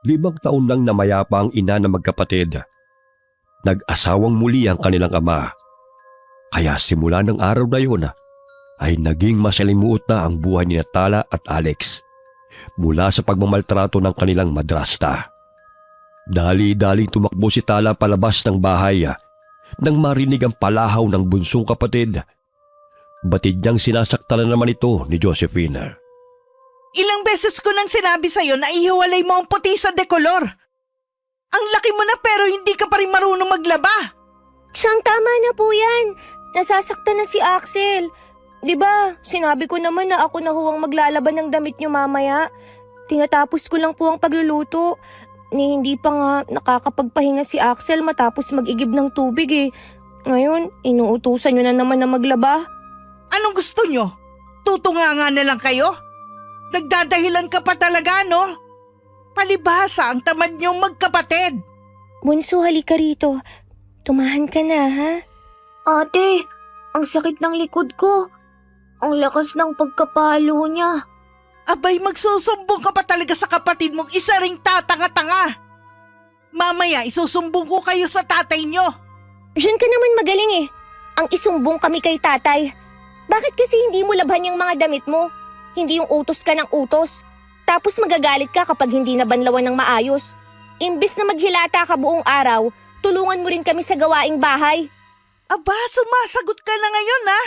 5 taon lang na mayapa ang ina ng magkapatid. Nag-asawang muli ang kanilang ama. Kaya simula ng araw na yun ay naging masalimuot na ang buhay ni Tala at Alex mula sa pagmamaltrato ng kanilang madrasta. Dali-daling tumakbo si Tala palabas ng bahay nang marinig ang palahaw ng bunsong kapatid. Batid niyang sinasaktan na naman ito ni Josephine. Ilang beses ko nang sinabi sa'yo na ihiwalay mo ang puti sa dekolor. Ang laki mo na pero hindi ka pa rin marunong maglaba. Siyang tama na po yan. Nasasaktan na si Axel. 'Di ba? Sinabi ko naman na ako na huwang maglalaban ng damit niyo mamaya. Tinatapos ko lang po ang pagluluto. Hindi pa nga nakakapagpahinga si Axel matapos mag-igib ng tubig eh. Ngayon, inuutusan niyo na naman na maglaba. Anong gusto nyo? Tutunganga na lang kayo? Nagdadahilan ka pa talaga, no? Palibhasa ang tamad niyong magkapatid. Bunso, halika rito. Tumahan ka na, ha? Ate, ang sakit ng likod ko. Ang lakas ng pagkapalo niya. Abay, magsusumbong ka pa talaga sa kapatid mong isa ring tatanga-tanga. Mamaya, isusumbong ko kayo sa tatay nyo. Diyan ka naman magaling eh. Ang isumbong kami kay tatay. Bakit kasi hindi mo labhan yung mga damit mo? Hindi yung utos ka ng utos. Tapos magagalit ka kapag hindi nabanlawan ng maayos. Imbes na maghilata ka buong araw, tulungan mo rin kami sa gawaing bahay. Aba, sumasagot ka na ngayon, ha?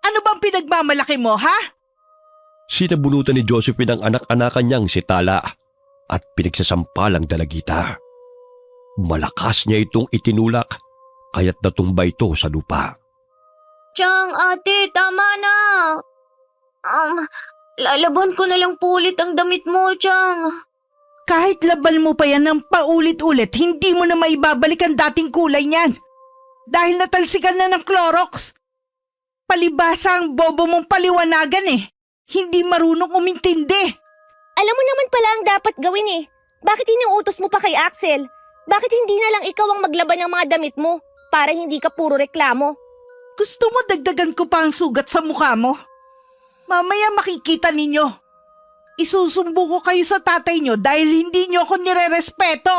Ano bang pinagmamalaki mo, ha? Sinabunutan ni Josephine ang anak-anakan niyang si Tala at pinagsasampalang dalagita. Malakas niya itong itinulak kaya't natumba ito sa lupa. Chang, ate, tama na. Lalaban ko na lang po ulit ang damit mo, Chang. Kahit laban mo pa yan ng paulit-ulit, hindi mo na maibabalik ang dating kulay niyan. Dahil natalsikan na ng Clorox. Palibhasa ang bobo mong paliwanagan eh. Hindi marunong umintindi. Alam mo naman pala ang dapat gawin eh. Bakit inuutos mo pa kay Axel? Bakit hindi na lang ikaw ang maglaban ng mga damit mo para hindi ka puro reklamo? Gusto mo dagdagan ko pa ang sugat sa mukha mo? Mamaya makikita ninyo. Isusumbong ko kayo sa tatay nyo dahil hindi nyo ako nire-respeto.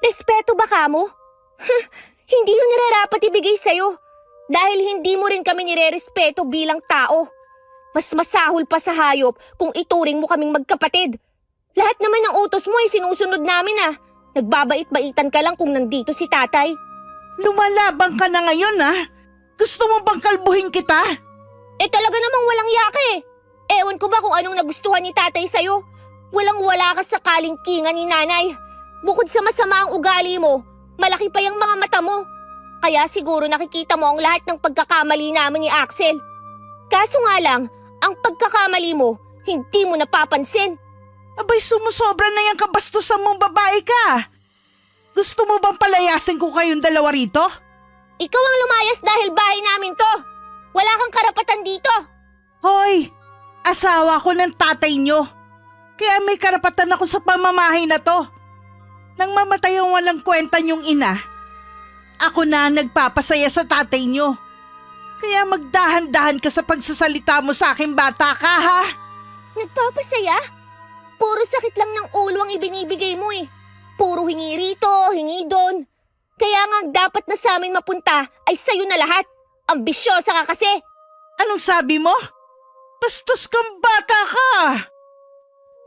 Respeto ba ka mo? Hindi yun nararapat ibigay sa'yo. Dahil hindi mo rin kami nire-respeto bilang tao. Mas masahol pa sa hayop kung ituring mo kaming magkapatid. Lahat naman ng utos mo ay sinusunod namin ah. Nagbabait-baitan ka lang kung nandito si tatay. Lumalabang ka na ngayon ah. Gusto mo bang kalbuhin kita? Eh talaga namang walang yaka eh. Ewan ko ba kung anong nagustuhan ni tatay sa'yo? Walang-wala ka sa kalingkingan ni nanay. Bukod sa masama ang ugali mo, malaki pa yung mga mata mo. Kaya siguro nakikita mo ang lahat ng pagkakamali namin ni Axel. Kaso nga lang, ang pagkakamali mo, hindi mo napapansin. Abay, sumusobra na yung kabastusan mong babae ka. Gusto mo bang palayasin ko kayong dalawa rito? Ikaw ang lumayas dahil bahay namin to. Wala kang karapatan dito. Hoy, asawa ko ng tatay nyo. Kaya may karapatan ako sa pamamahay na to. Nang mamatay ang walang kwenta nyong ina, ako na ang nagpapasaya sa tatay nyo. Kaya magdahan-dahan ka sa pagsasalita mo sa akin, bata ka, ha? Nagpapasaya? Puro sakit lang ng ulo ang ibinibigay mo eh. Puro hingi rito, hingi doon. Kaya nga dapat na sa amin mapunta ay sa'yo na lahat. Ambisyosa ka kasi. Anong sabi mo? Bastos kang bata ka!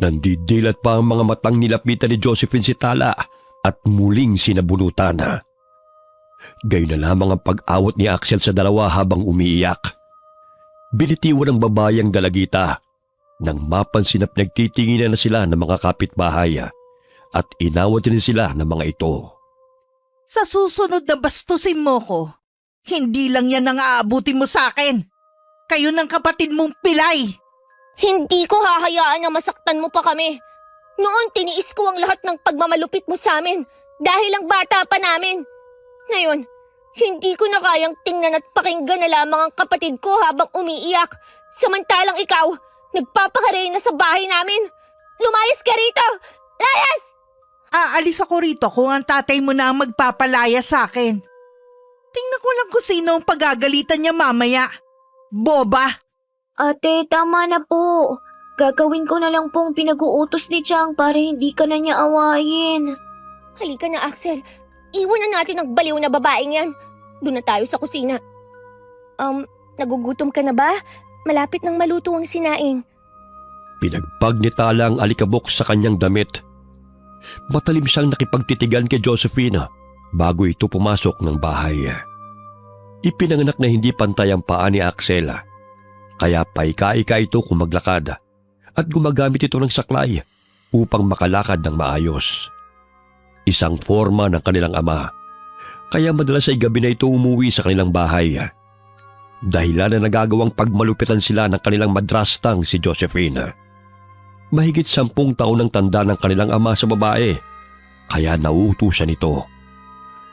Nandidilat pa ang mga matang nilapitan ni Josephine si Tala at muling sinabunutan. Gayon na lamang ang pag-awat ni Axel sa dalawa habang umiiyak. Binitiwan ng babayang dalagita nang mapansin na nagtitinginan na sila ng mga kapitbahay at inawat din sila ng mga ito. Sa susunod na bastusin mo ko, hindi lang yan ang aabutin mo sa akin. Kayo ng kapatid mong pilay. Hindi ko hahayaan na masaktan mo pa kami. Noon tiniis ko ang lahat ng pagmamalupit mo sa amin dahil ang bata pa namin. Ngayon, hindi ko na kayang tingnan at pakinggan na lamang ang kapatid ko habang umiiyak. Samantalang ikaw, nagpapakarey na sa bahay namin. Lumayas ka rito! Layas! Aalis ako rito kung ang tatay mo na ang magpapalaya sa akin. Tingnan ko lang kung sino ang pagagalitan niya mamaya. Boba! Ate, tama na po. Gagawin ko na lang pong pinag-uutos ni Chang para hindi ka na niya awayin. Halika na, Axel. Iwan na natin ang baliw na babaeng yan. Doon na tayo sa kusina. Nagugutom ka na ba? Malapit nang maluto ang sinaing. Pinagpag ni Tala ang alikabok sa kanyang damit. Matalim siyang nakipagtitigan kay Josephine bago ito pumasok ng bahay. Ipinanganak na hindi pantay ang paa ni Axel, kaya paika-ika ito kung maglakad at gumagamit ito ng saklay upang makalakad ng maayos. Isang forma ng kanilang ama, kaya madalas ay gabi na ito umuwi sa kanilang bahay. Dahilan na nagagawang pagmalupitan sila ng kanilang madrastang si Josephine. Mahigit 10 taon ang tanda ng kanilang ama sa babae, kaya nauutusan ito.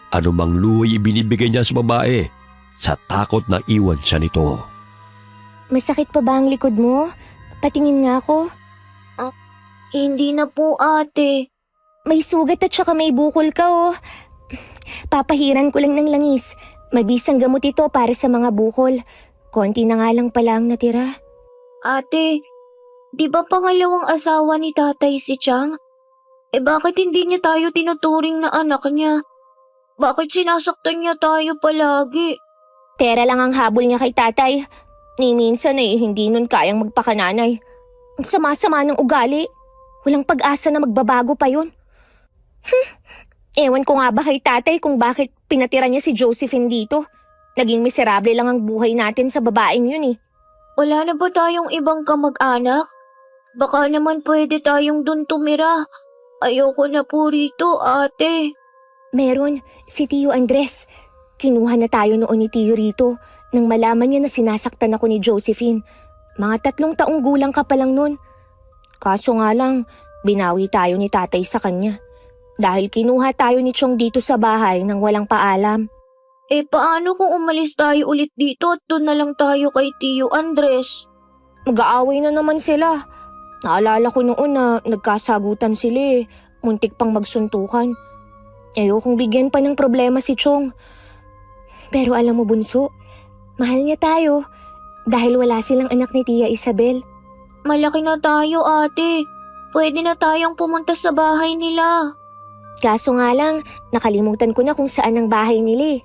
Anumang luhoy ibinibigay niya sa babae, sa takot na iwan siya nito. Masakit pa ba ang likod mo? Patingin nga ako. Hindi na po, ate. May sugat at saka may bukol ka, oh. Papahiran ko lang ng langis. Mabisang gamot ito para sa mga bukol. Konti na nga lang pala ang natira. Ate, di ba pangalawang asawa ni tatay si Chang? Bakit hindi niya tayo tinuturing na anak niya? Bakit sinasaktan niya tayo palagi? Pera lang ang habol niya kay tatay. Ni minsan hindi nun kayang magpakananay. Ang sama-sama ng ugali. Walang pag-asa na magbabago pa yun. Ewan ko nga ba kay tatay kung bakit pinatira niya si Josephine dito. Naging miserable lang ang buhay natin sa babaeng yun eh. Wala na ba tayong ibang kamag-anak? Baka naman pwede tayong dun tumira. Ayoko na po rito, ate. Meron, si Tio Andres. Kinuha na tayo noon ni Tio rito nang malaman niya na sinasaktan ako ni Josephine. Mga 3 taong gulang ka pa lang nun. Kaso nga lang, binawi tayo ni tatay sa kanya. Dahil kinuha tayo ni Chong dito sa bahay nang walang paalam. Paano kung umalis tayo ulit dito at doon na lang tayo kay Tio Andres? Mag-aaway na naman sila. Naalala ko noon na nagkasagutan sila eh. Muntik pang magsuntukan. Ayokong bigyan pa ng problema si Chong. Pero alam mo, Bunso, mahal niya tayo dahil wala silang anak ni Tia Isabel. Malaki na tayo, ate. Pwede na tayong pumunta sa bahay nila. Kaso nga lang, nakalimutan ko na kung saan ang bahay nila eh.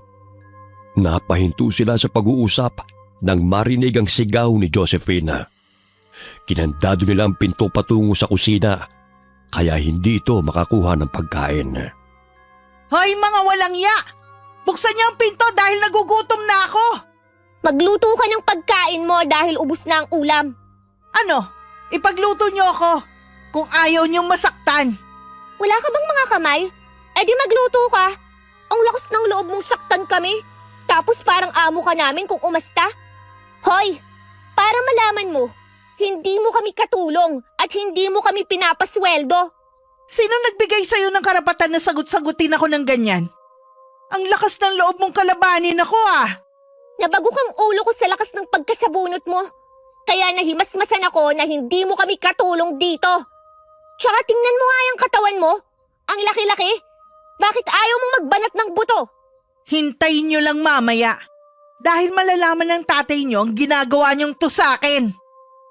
Napahinto sila sa pag-uusap nang marinig ang sigaw ni Josephine. Kinandado nila ang pinto patungo sa kusina, kaya hindi ito makakuha ng pagkain. Hoy mga walang ya! Buksan niyo ang pinto dahil nagugutom na ako! Magluto ka ng pagkain mo dahil ubos na ang ulam. Ano? Ipagluto niyo ako kung ayaw niyong masaktan. Wala ka bang mga kamay? Di magluto ka. Ang lakas ng loob mong saktan kami. Tapos parang amo ka namin kung umasta. Hoy, para malaman mo, hindi mo kami katulong at hindi mo kami pinapasweldo. Sino nagbigay sa'yo ng karapatan na sagot-sagutin ako ng ganyan? Ang lakas ng loob mong kalabanin ako ah! Nabago kang ulo ko sa lakas ng pagkasabunot mo. Kaya nahimasmasan ako na hindi mo kami katulong dito. Tsaka tingnan mo nga yung katawan mo. Ang laki-laki. Bakit ayaw mong magbanat ng buto? Hintayin niyo lang mamaya. Dahil malalaman ng tatay niyo ang ginagawa niyong to sa akin.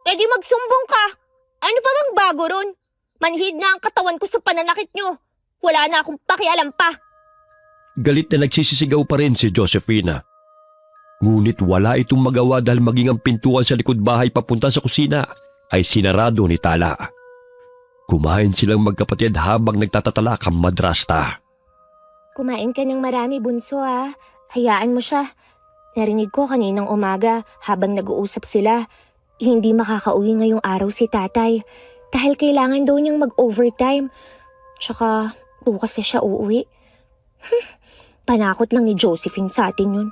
Di magsumbong ka. Ano pa bang bago ron? Manhid na ang katawan ko sa pananakit niyo. Wala na akong pakialam pa. Galit na nagsisisigaw pa rin si Josephine. Ngunit wala itong magawa dahil maging ang pintuan sa likod bahay papunta sa kusina ay sinarado ni Tala. Kumain silang magkapatid habang nagtatatalak ang madrasta. Kumain ka ng marami, Bunso ah. Hayaan mo siya. Narinig ko kaninang umaga habang nag-uusap sila. Hindi makakauwi ngayong araw si tatay dahil kailangan daw niyang mag-overtime. Tsaka bukas na siya uuwi. Panakot lang ni Josephine sa atin yun.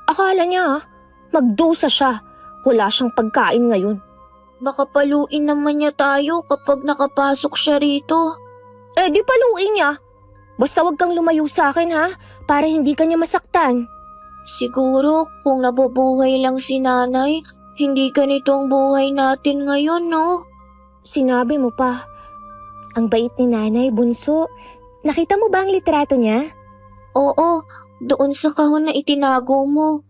Akala niya magdusa siya. Wala siyang pagkain ngayon. Baka paluin naman niya tayo kapag nakapasok siya rito. Di paluin niya. Basta wag kang lumayo sa akin ha, para hindi ka niya masaktan. Siguro kung nabubuhay lang si nanay, hindi ganito ang buhay natin ngayon, no? Sinabi mo pa. Ang bait ni nanay, Bunso. Nakita mo ba ang litrato niya? Oo, doon sa kahon na itinago mo.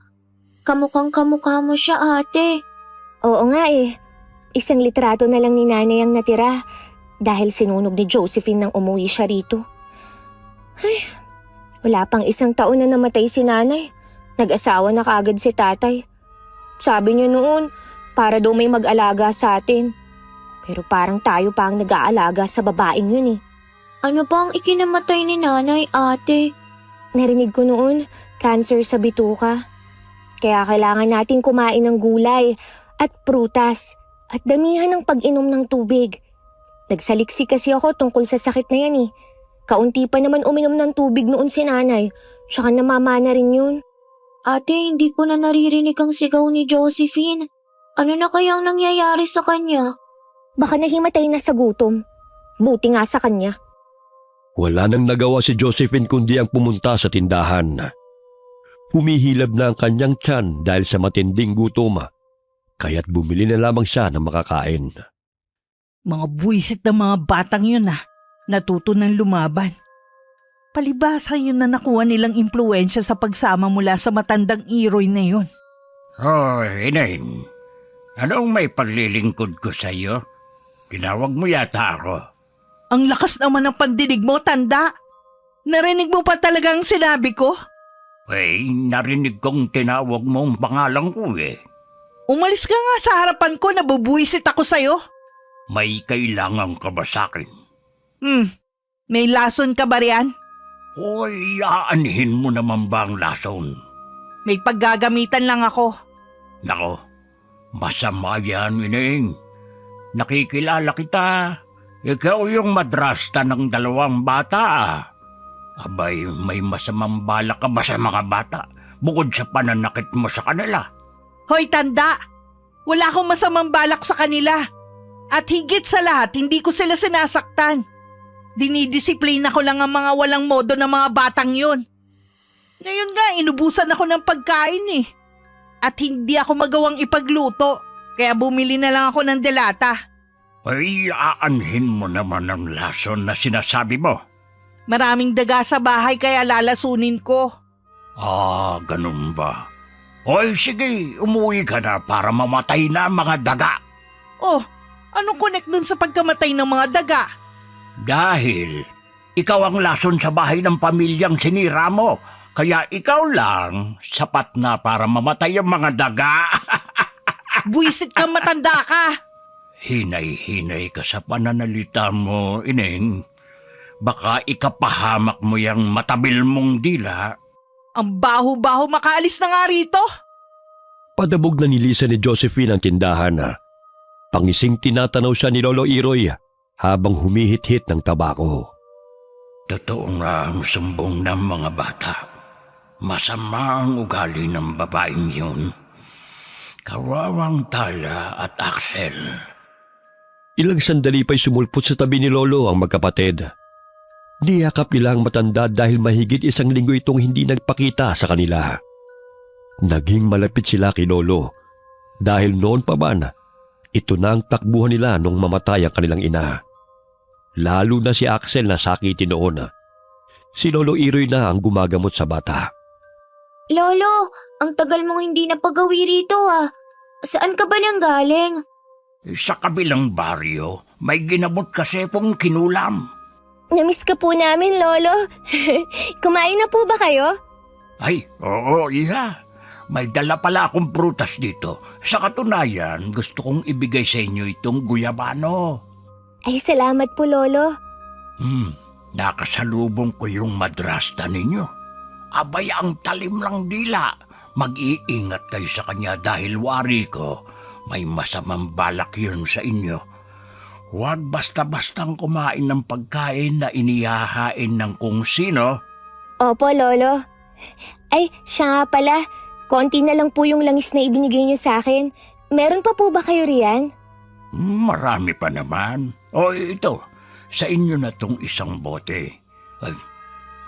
Kamukhang kamukha mo siya, ate. Oo nga eh. Isang litrato na lang ni nanay ang natira dahil sinunog ni Josephine nang umuwi siya rito. Ay, wala pang 1 taon na namatay si nanay. Nag-asawa na kaagad si tatay. Sabi niya noon, para daw may mag-alaga sa atin. Pero parang tayo pa ang nag-aalaga sa babaeng yun eh. Ano ba ang ikinamatay ni nanay, ate? Narinig ko noon, cancer sa bituka. Kaya kailangan nating kumain ng gulay at prutas at damihan ng pag-inom ng tubig. Nagsaliksi kasi ako tungkol sa sakit na yan eh. Kaunti pa naman uminom ng tubig noon si nanay, tsaka namamana rin yun. Ate, hindi ko na naririnig ang sigaw ni Josephine. Ano na kayang nangyayari sa kanya? Baka nahimatay na sa gutom. Buti nga sa kanya. Wala nang nagawa si Josephine kundi ang pumunta sa tindahan. Humihilab na ang kanyang tiyan dahil sa matinding gutom, kaya't bumili na lamang siya ng makakain. Mga buwisit na mga batang yun natuto ng lumaban. Palibhasa yun na nakuha nilang impluensya sa pagsama mula sa matandang Iroy na yun. Oh, Ineng. Anong may paglilingkod ko sa iyo? Tinawag mo yata ako. Ang lakas naman ng pandinig mo, tanda. Narinig mo pa talaga ang sinabi ko? Narinig kong tinawag mo ang pangalan ko eh. Umalis ka nga sa harapan ko, nabubuwisit ako sa'yo. May kailangan ka ba sa'kin? May lason ka ba riyan? Hoy, aanhin mo naman ba ang lason? May paggagamitan lang ako. Nako, masama yan, Ineng. Nakikilala kita. Ikaw yung madrasta ng 2 bata. Abay, may masamang balak ka ba sa mga bata bukod sa pananakit mo sa kanila? Hoy, tanda! Wala akong masamang balak sa kanila. At higit sa lahat, hindi ko sila sinasaktan. Dinidisiplina ko lang ang mga walang modo ng mga batang yun. Ngayon nga, inubusan ako ng pagkain eh. At hindi ako magawang ipagluto, kaya bumili na lang ako ng delata. Aanhin mo naman ang lason na sinasabi mo. Maraming daga sa bahay kaya lalasunin ko. Ganun ba? Hoy, sige, umuwi ka na para mamatay na ang mga daga. Oh, anong connect dun sa pagkamatay ng mga daga? Dahil ikaw ang lason sa bahay ng pamilyang sinira mo, kaya ikaw lang sapat na para mamatay ang mga daga. Buisit kang matanda ka. Hinay-hinay ka sa pananalita mo, Ineng. Baka ikapahamak mo yung matabil mong dila. Ang baho-baho, makaalis na nga rito. Padabog na nilisan ni Josephine ang tindahan. Pangising tinatanaw siya ni Lolo Iroy habang humihit-hit ng tabako. Totoo nga ang sumbong ng mga bata. Masama ang ugali ng babaeng yun. Kawawang Tala at Axel. Ilang sandali pa'y sumulpot sa tabi ni Lolo ang magkapatid. Niyakap nila ang matanda dahil mahigit 1 linggo itong hindi nagpakita sa kanila. Naging malapit sila kay Lolo dahil noon pa man, ito na ang takbuhan nila nung mamatay ang kanilang ina. Lalo na si Axel na sakitin noon. Si Lolo Iroy na ang gumagamot sa bata. Lolo, ang tagal mong hindi napagawi rito Saan ka ba nang galing? Sa kabilang baryo, may ginamot kasi pong kinulam. Namiss ka po namin, Lolo. Kumain na po ba kayo? Ay, oo, iya. May dala pala akong prutas dito. Sa katunayan, gusto kong ibigay sa inyo itong guyabano. Ay, salamat po, Lolo. Nakasalubong ko yung madrasta ninyo. Abay, ang talim lang dila. Mag-iingat kayo sa kanya dahil wari ko, may masamang balak yun sa inyo. Huwag basta-bastang kumain ng pagkain na inihahain ng kung sino. Opo, Lolo. Ay, siya nga pala. Konti na lang po yung langis na ibinigay niyo sa akin. Meron pa po ba kayo riyan? Marami pa naman. O ito, sa inyo na tong 1 bote. Ay,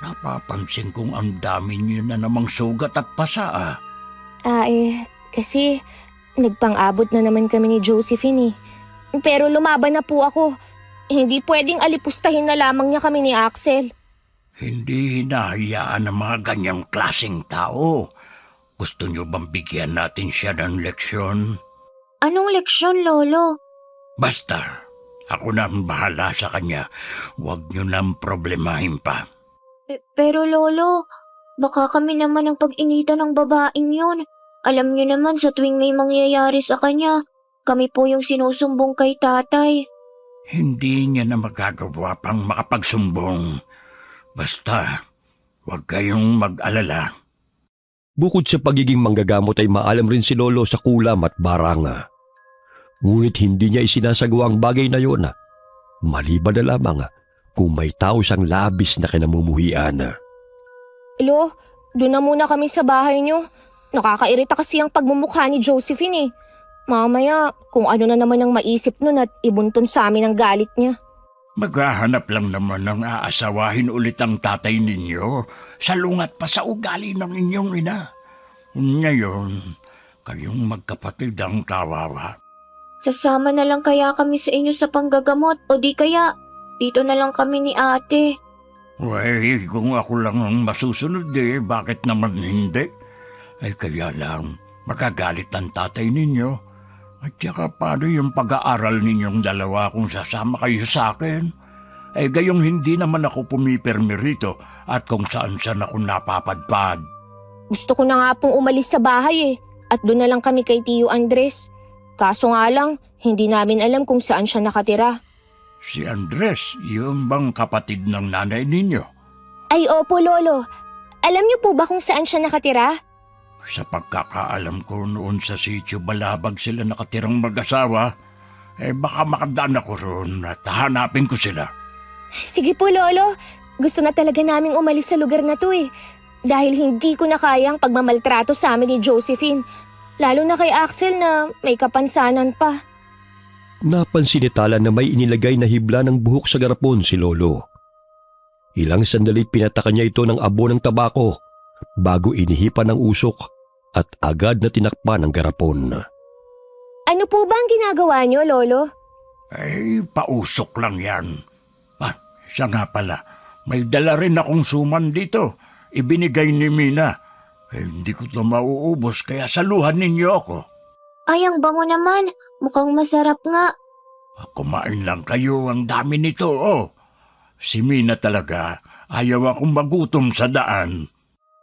napapansin kong ang dami niyo na namang sugat at pasa Kasi nagpang-abot na naman kami ni Josephine eh. Pero lumaban na po ako. Hindi pwedeng alipustahin na lamang niya kami ni Axel. Hindi hinahayaan ng mga ganyang klaseng tao. Gusto niyo bang bigyan natin siya ng leksyon? Anong leksyon, Lolo? Basta, ako na ang bahala sa kanya. Huwag niyo nang problemahin pa. Pero Lolo, baka kami naman ang pag-initan ng babaeng yun. Alam niyo naman sa tuwing may mangyayari sa kanya, kami po yung sinusumbong kay tatay. Hindi niya na magagawa pang makapagsumbong. Basta, huwag kayong mag-alala. Bukod sa pagiging manggagamot ay maalam rin si Lolo sa kulam at baranga. Ngunit hindi niya isinasagawa ang bagay na yun. Maliban na lamang kung may tao siyang labis na kinamumuhian. Lo, doon na muna kami sa bahay niyo. Nakakairita kasi ang pagmumukha ni Josephine eh. Mamaya, kung ano na naman ang maisip nun at ibunton sa amin ang galit niya. Maghahanap lang naman ng aasawahin ulit ang tatay ninyo. Salungat pa sa ugali ng inyong ina. Ngayon, kayong magkapatid ang kawawa. Sasama na lang kaya kami sa inyo sa panggagamot o di kaya dito na lang kami ni ate. Well, kung ako lang ang masusunod bakit naman hindi? Ay kaya lang, magagalit ang tatay ninyo. At saka paano yung pag-aaral ninyong dalawa kung sasama kayo sa akin? Gayong hindi naman ako pumipirmi rito at kung saan-saan ako napapadpad. Gusto ko na nga pong umalis sa bahay eh. At doon na lang kami kay Tio Andres. Kaso nga lang, hindi namin alam kung saan siya nakatira. Si Andres, yung bang kapatid ng nanay ninyo? Ay opo, Lolo. Alam niyo po ba kung saan siya nakatira? Sa pagkakaalam ko noon sa sitio Balabag sila nakatirang mag-asawa, baka makadaan ako roon at hanapin ko sila. Sige po, Lolo. Gusto na talaga naming umalis sa lugar na to eh. Dahil hindi ko na kayang pagmamaltrato sa amin ni Josephine. Lalo na kay Axel na may kapansanan pa. Napansin ni Tala na may inilagay na hibla ng buhok sa garapon si Lolo. Ilang sandali pinataka niya ito ng abo ng tabako bago inihipan ng usok at agad na tinakpan ang garapon. Ano po ba ang ginagawa niyo, Lolo? Pausok lang yan. Siya nga pala, may dala rin akong suman dito. Ibinigay ni Mina. Hindi ko ito mauubos kaya saluhan ninyo ako. Ay, ang bango naman. Mukhang masarap nga. Kumain lang kayo, ang dami nito, oh. Si Mina talaga, ayaw akong magutom sa daan.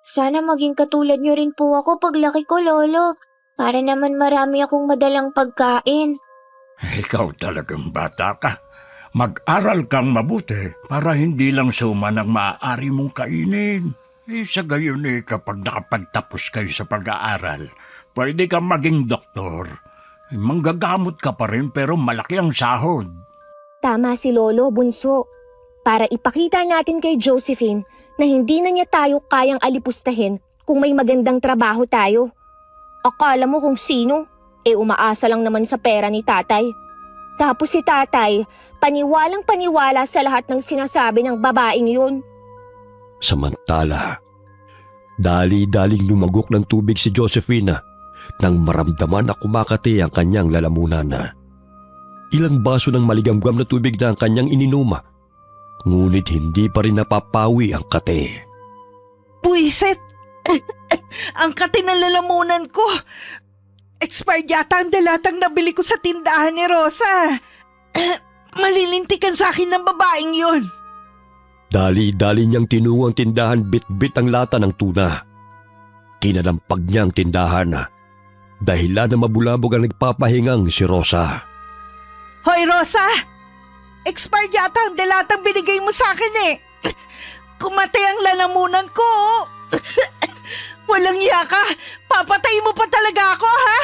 Sana maging katulad niyo rin po ako paglaki ko, Lolo. Para naman marami akong madalang pagkain. Ikaw talagang bata ka. Mag-aral kang mabuti para hindi lang suman ang maaari mong kainin. Sa gayon kapag nakapagtapos kayo sa pag-aaral, pwede kang maging doktor. Manggagamot ka pa rin pero malaki ang sahod. Tama si Lolo, bunso. Para ipakita natin kay Josephine na hindi na niya tayo kayang alipustahin kung may magandang trabaho tayo. Akala mo kung sino? Umaasa lang naman sa pera ni tatay. Tapos si tatay, paniwalang paniwala sa lahat ng sinasabi ng babaeng yun. Samantala, dali-daling lumagok ng tubig si Josephine nang maramdaman na kumakati ang kanyang lalamunan. Ilang baso ng maligamgam na tubig na ang kanyang ininom, ngunit hindi pa rin napapawi ang kate. Buisit! Ang kati ng lalamunan ko! Expired yata ang dalatang nabili ko sa tindahan ni Rosa. Malilintikan sa akin ng babaeng yun. Dali-dali niyang tinungo ang tindahan bit-bit ang lata ng tuna. Kinalampag niya ang tindahan dahilan na mabulabog ang nagpapahingang si Rosa. Hoy Rosa! Expired yata ang dalatang binigay mo sa akin eh. Kumatay ang lalamunan ko. Walang iya ka! Papatay mo pa talaga ako, ha?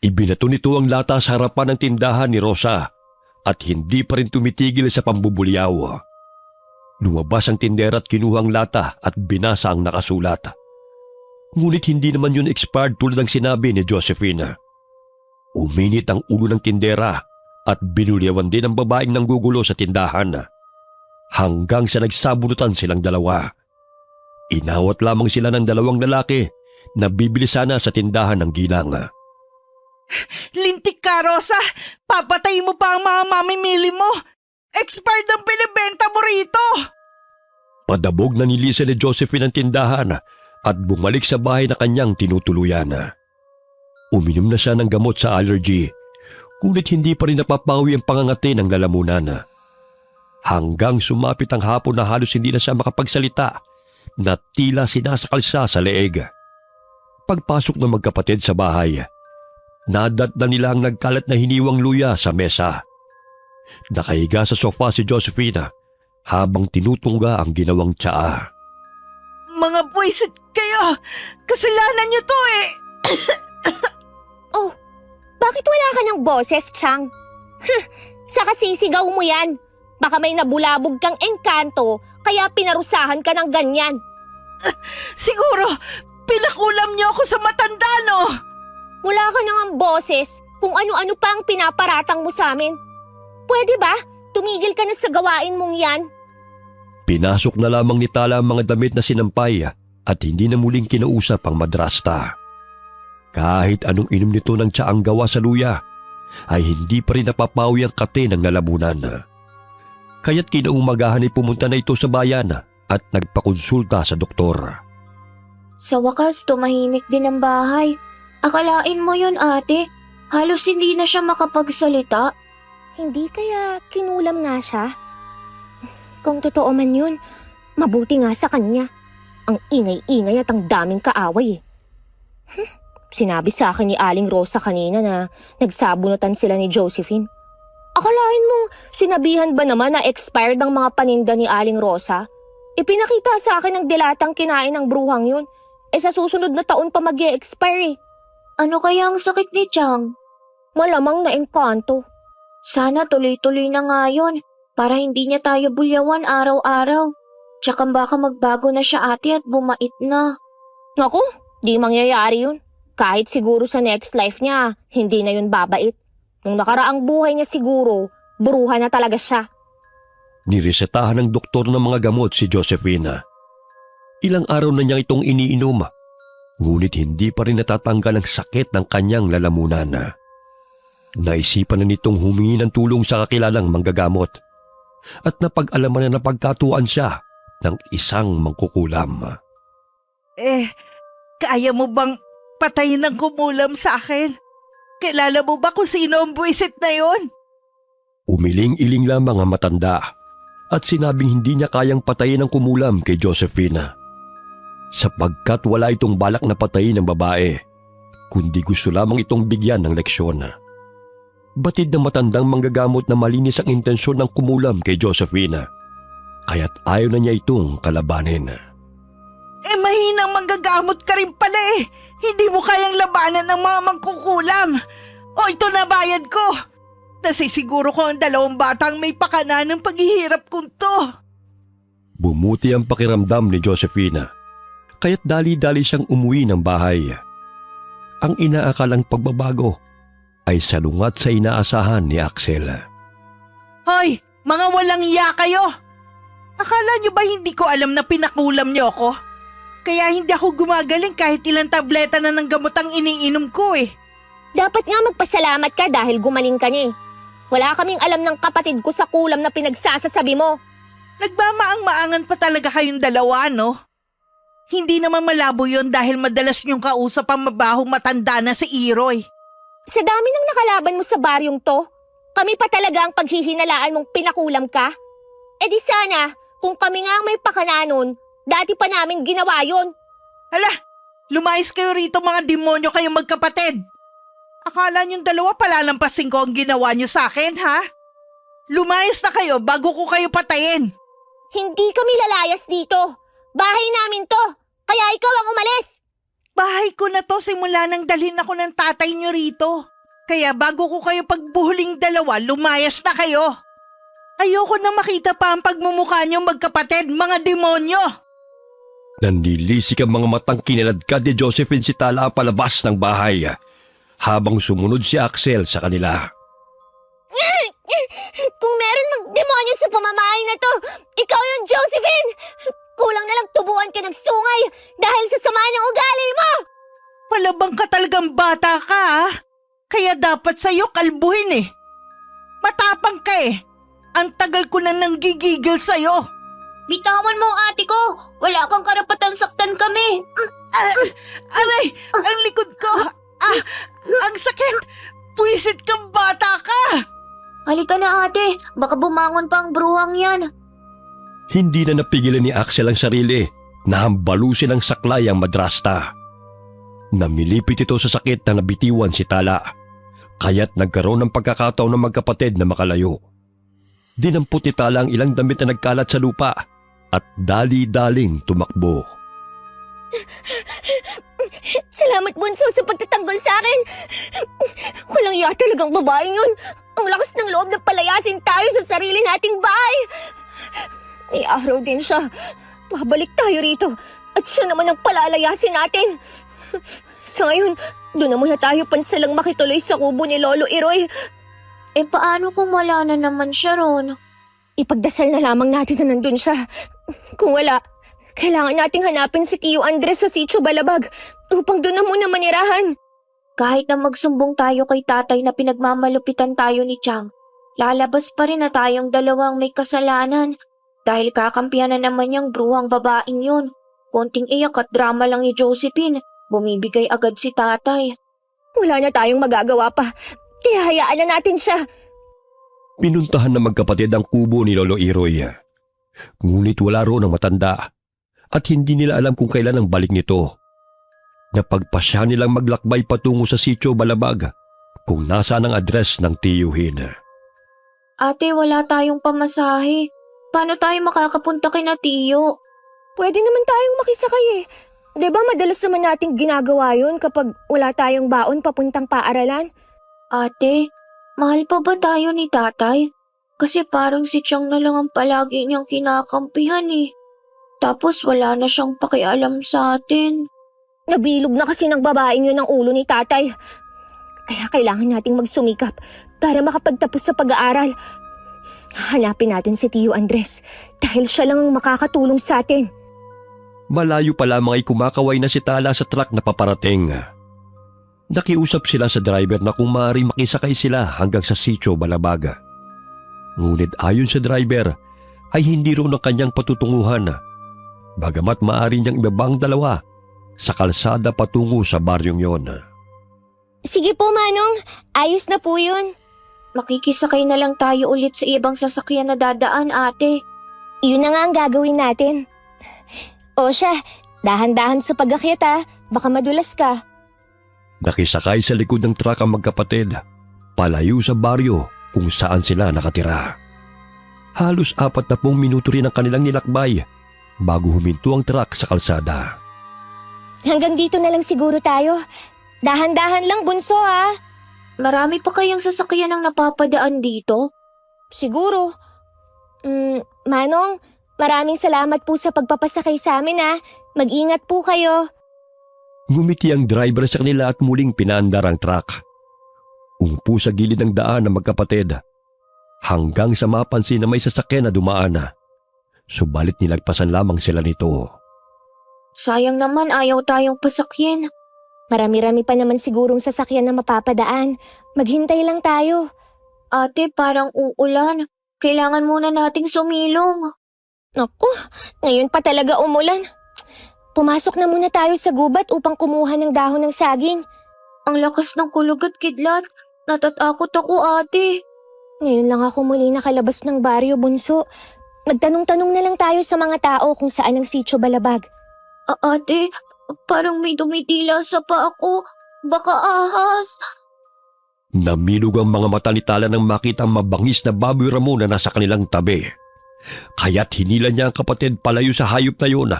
Ibinato nito ang lata sa harapan ng tindahan ni Rosa at hindi pa rin tumitigil sa pambubulyaw. Lumabas ang tindera at kinuha ang lata at binasa ang nakasulat. Ngunit hindi naman yun expired tulad ng sinabi ni Josephine. Uminit ang ulo ng tindera at binulyawan din ang babaeng nanggugulo sa tindahan. Hanggang sa nagsabunutan silang dalawa. Inawat lamang sila ng dalawang lalaki na bibili sana sa tindahan ng ginang. Lintik ka, Rosa! Papatay mo pa ang mga mamimili mo! Expired ang binibenta mo rito! Padabog na nilisa ni Josephine ang tindahan at bumalik sa bahay na kanyang tinutuluyan. Uminom na siya ng gamot sa allergy, Ngunit hindi pa rin napapawi ang pangangati ng lalamunan. Hanggang sumapit ang hapon na halos hindi na siya makapagsalita na tila sinasakal siya sa leeg. Pagpasok ng magkapatid sa bahay, nadatnan nila ang nagkalat na hiniwang luya sa mesa. Nakahiga sa sofa si Josephine habang tinutungga ang ginawang tsaa. Mga buwisit kayo! Kasalanan niyo to eh! Oh, bakit wala ka ng boses, Chang? Sa kasisigaw mo yan. Baka may nabulabog kang engkanto kaya pinarusahan ka ng ganyan. Siguro, pinakulam niyo ako sa matanda, no? Wala ka nang boses kung ano-ano pa ang pinaparatang mo sa amin. Pwede ba? Tumigil ka na sa gawain mong yan. Pinasok na lamang ni Tala ang mga damit na sinampay at hindi na muling kinausap ang madrasta. Kahit anong inom nito ng tsaang gawa sa luya, ay hindi pa rin napapawi ang kate ng lalamunan. Kaya't kinaumagahan ay pumunta na ito sa bayan at nagpakonsulta sa doktor. Sa wakas, tumahimik din ang bahay. Akalain mo yun, ate. Halos hindi na siya makapagsalita. Hindi kaya kinulam nga siya? Kung totoo man yun, mabuti nga sa kanya. Ang ingay-ingay at ang daming kaaway. Sinabi sa akin ni Aling Rosa kanina na nagsabunutan sila ni Josephine. Akalain mong sinabihan ba naman na expired ang mga paninda ni Aling Rosa? Ipinakita sa akin ng dilatang kinain ng bruhang yun. Sa susunod na taon pa mag-e-expire. Ano kaya ang sakit ni Chang? Malamang na engkanto. Sana tuloy-tuloy na nga yun para hindi niya tayo bulyawan araw-araw. Tsaka baka magbago na siya, ate, at bumait na. Naku, di mangyayari yun. Kahit siguro sa next life niya, hindi na yun babait. Nung nakaraang buhay niya siguro, bruha na talaga siya. Niresetahan ng doktor ng mga gamot si Josephine. Ilang araw na niya itong iniinom, ngunit hindi pa rin natatanggal ang sakit ng kanyang lalamunan. Naisipan na nitong humingi ng tulong sa kakilalang manggagamot at napag-alaman na napagkatuan siya ng isang mangkukulam. Kaya mo bang patayin ng kumulam sa akin? Kilala mo ba kung sino ang buwisit na yon? Umiling-iling lamang ang matanda at sinabing hindi niya kayang patayin ang kumulam kay Josephine. Sapagkat wala itong balak na patayin ng babae, kundi gusto lamang itong bigyan ng leksyon. Batid ng matandang manggagamot na malinis ang intensyon ng kumulam kay Josephine, kaya't ayaw na niya itong kalabanin. Mahinang manggagamot ka rin pala eh. Hindi mo kayang labanan ng mga mangkukulam. O ito na bayad ko. Nasisiguro ko ang 2 batang may pakana ng paghihirap kong to. Bumuti ang pakiramdam ni Josephine, kaya't dali-dali siyang umuwi ng bahay. Ang inaakalang pagbabago ay salungat sa inaasahan ni Axel. Hoy, mga walang iya kayo! Akala nyo ba hindi ko alam na pinakulam nyo ako? Kaya hindi ako gumagaling kahit ilang tableta na ng gamot ang iniinom ko eh. Dapat nga magpasalamat ka dahil gumaling ka niya. Wala kaming alam ng kapatid ko sa kulam na pinagsasasabi mo. Nagmamaang-maangan pa talaga kayong dalawa, no? Hindi naman malabo yon dahil madalas niyong kausap ang mabahong matanda na si Iroy. Sa dami ng nakalaban mo sa baryong to, kami pa talaga ang paghihinalaan mong pinakulam ka? Di sana, kung kami nga ang may pakana nun, dati pa namin ginawa yon. Hala, lumayas kayo rito mga demonyo kayong magkapatid. Akala niyong dalawa palalampasin ko ang ginawa niyo sa akin, ha? Lumayas na kayo bago ko kayo patayin. Hindi kami lalayas dito. Bahay namin to, kaya ikaw ang umalis. Bahay ko na to simula nang dalhin ako ng tatay niyo rito. Kaya bago ko kayo pagbuhuling dalawa, lumayas na kayo. Ayoko na makita pa ang pagmumukha niyong magkapatid, mga demonyo. Nanlilisik ang mga matang kinaladkad ni Josephine si Tala palabas ng bahay habang sumunod si Axel sa kanila. Kung meron magdemonyo sa pamamahay na to, ikaw yung Josephine! Kulang na lang tubuan ka ng sungay dahil sa sama ng ugali mo! Palabang ka talagang bata ka, ha? Kaya dapat sa'yo kalbuhin eh. Matapang ka eh. Ang tagal ko na nanggigigil sa'yo. Bitawan mo ang ate ko! Wala kang karapatan saktan kami! Aray! Ang likod ko! Ang sakit! Pwisit kang bata ka! Halika na ate, baka bumangon pa ang bruhang yan. Hindi na napigilan ni Axel ang sarili na hambalusin ng saklay ang madrasta. Namilipit ito sa sakit na nabitiwan si Tala, kaya't nagkaroon ng pagkakataon ng magkapatid na makalayo. Dinampot ni Tala ang ilang damit na nagkalat sa lupa at dali-daling tumakbo. Salamat, Bunso, sa pagtatanggol sa akin. Walang iya talagang babaeng yun. Ang lakas ng loob na palayasin tayo sa sarili nating bahay. May araw din siya. Babalik tayo rito at siya naman ang palalayasin natin. Sa ngayon, doon na muna tayo pansalang makituloy sa kubo ni Lolo Iroy. Paano kung wala na naman siya ron? Ipagdasal na lamang natin na nandun siya. Kung wala, kailangan nating hanapin si Tio Andres sa Sitio Balabag upang doon na muna manirahan. Kahit na magsumbong tayo kay tatay na pinagmamalupitan tayo ni Chang, lalabas pa rin na tayong dalawang may kasalanan dahil kakampihan na naman yung bruhang babaeng yun. Konting iyak at drama lang ni Josephine, bumibigay agad si tatay. Wala na tayong magagawa pa, kaya hayaan na natin siya. Pinuntahan ng magkapatid ang kubo ni Lolo Iroy. Ngunit wala roon ang matanda at hindi nila alam kung kailan ang balik nito. Napagpasya nilang maglakbay patungo sa Sitio Balabag kung nasaan ang address ng tiyuhin. Ate, wala tayong pamasahe. Paano tayo makakapunta kina Tiyo? Pwede naman tayong makisakay eh. 'Di ba madalas naman nating ginagawa yun kapag wala tayong baon papuntang paaralan? Ate, mahal pa ba tayo ni tatay? Kasi parang si Chang na lang ang palagi niyang kinakampihan eh. Tapos wala na siyang pakialam sa atin. Nabilog na kasi ng babaeng yun ang ulo ni tatay. Kaya kailangan nating magsumikap para makapagtapos sa pag-aaral. Hanapin natin si Tio Andres dahil siya lang ang makakatulong sa atin. Malayo pa lamang ay kumakaway na si Tala sa truck na paparating. Nakiusap sila sa driver na kung maaari makisakay sila hanggang sa Sitio Balabag. Ngunit ayon sa driver ay hindi rin ang kanyang patutunguhan. Bagamat maaari niyang ibabang dalawa sa kalsada patungo sa baryong yon. Sige po, Manong. Ayos na po yun. Makikisakay na lang tayo ulit sa ibang sasakyan na dadaan, ate. Yun na nga ang gagawin natin. O siya, dahan-dahan sa pag-akyat ha. Baka madulas ka. Nakisakay sa likod ng truck ang magkapatid, palayo sa baryo kung saan sila nakatira. Halos 40 minuto rin ang kanilang nilakbay bago huminto ang truck sa kalsada. Hanggang dito na lang siguro tayo. Dahan-dahan lang, Bunso ha. Marami pa kayang sasakyan ang napapadaan dito? Siguro. Manong, maraming salamat po sa pagpapasakay sa amin ha. Mag-ingat po kayo. Ngumiti ang driver sa kanila at muling pinaandar ang truck. Umpo sa gilid ng daan ng magkapatid hanggang sa mapansin na may sasakyan na dumaan. Subalit nilagpasan lamang sila nito. Sayang naman ayaw tayong pasakyan. Marami-rami pa naman sigurong sasakyan na mapapadaan. Maghintay lang tayo. Ate, parang uulan. Kailangan muna nating sumilong. Naku, ngayon pa talaga umulan. Pumasok na muna tayo sa gubat upang kumuha ng dahon ng saging. Ang lakas ng kulog at kidlat. Natatakot ako, ate. Ngayon lang ako muli nakalabas ng baryo, Bunso. Magtanong-tanong na lang tayo sa mga tao kung saan ang Sitio Balabag. Ate, parang may dumitila sa paa ko. Baka ahas. Namilog ang mga mata ni Tala nang makita ang mabangis na baboy ramo na nasa kanilang tabi. Kaya't hinila niya ang kapatid palayo sa hayop na yun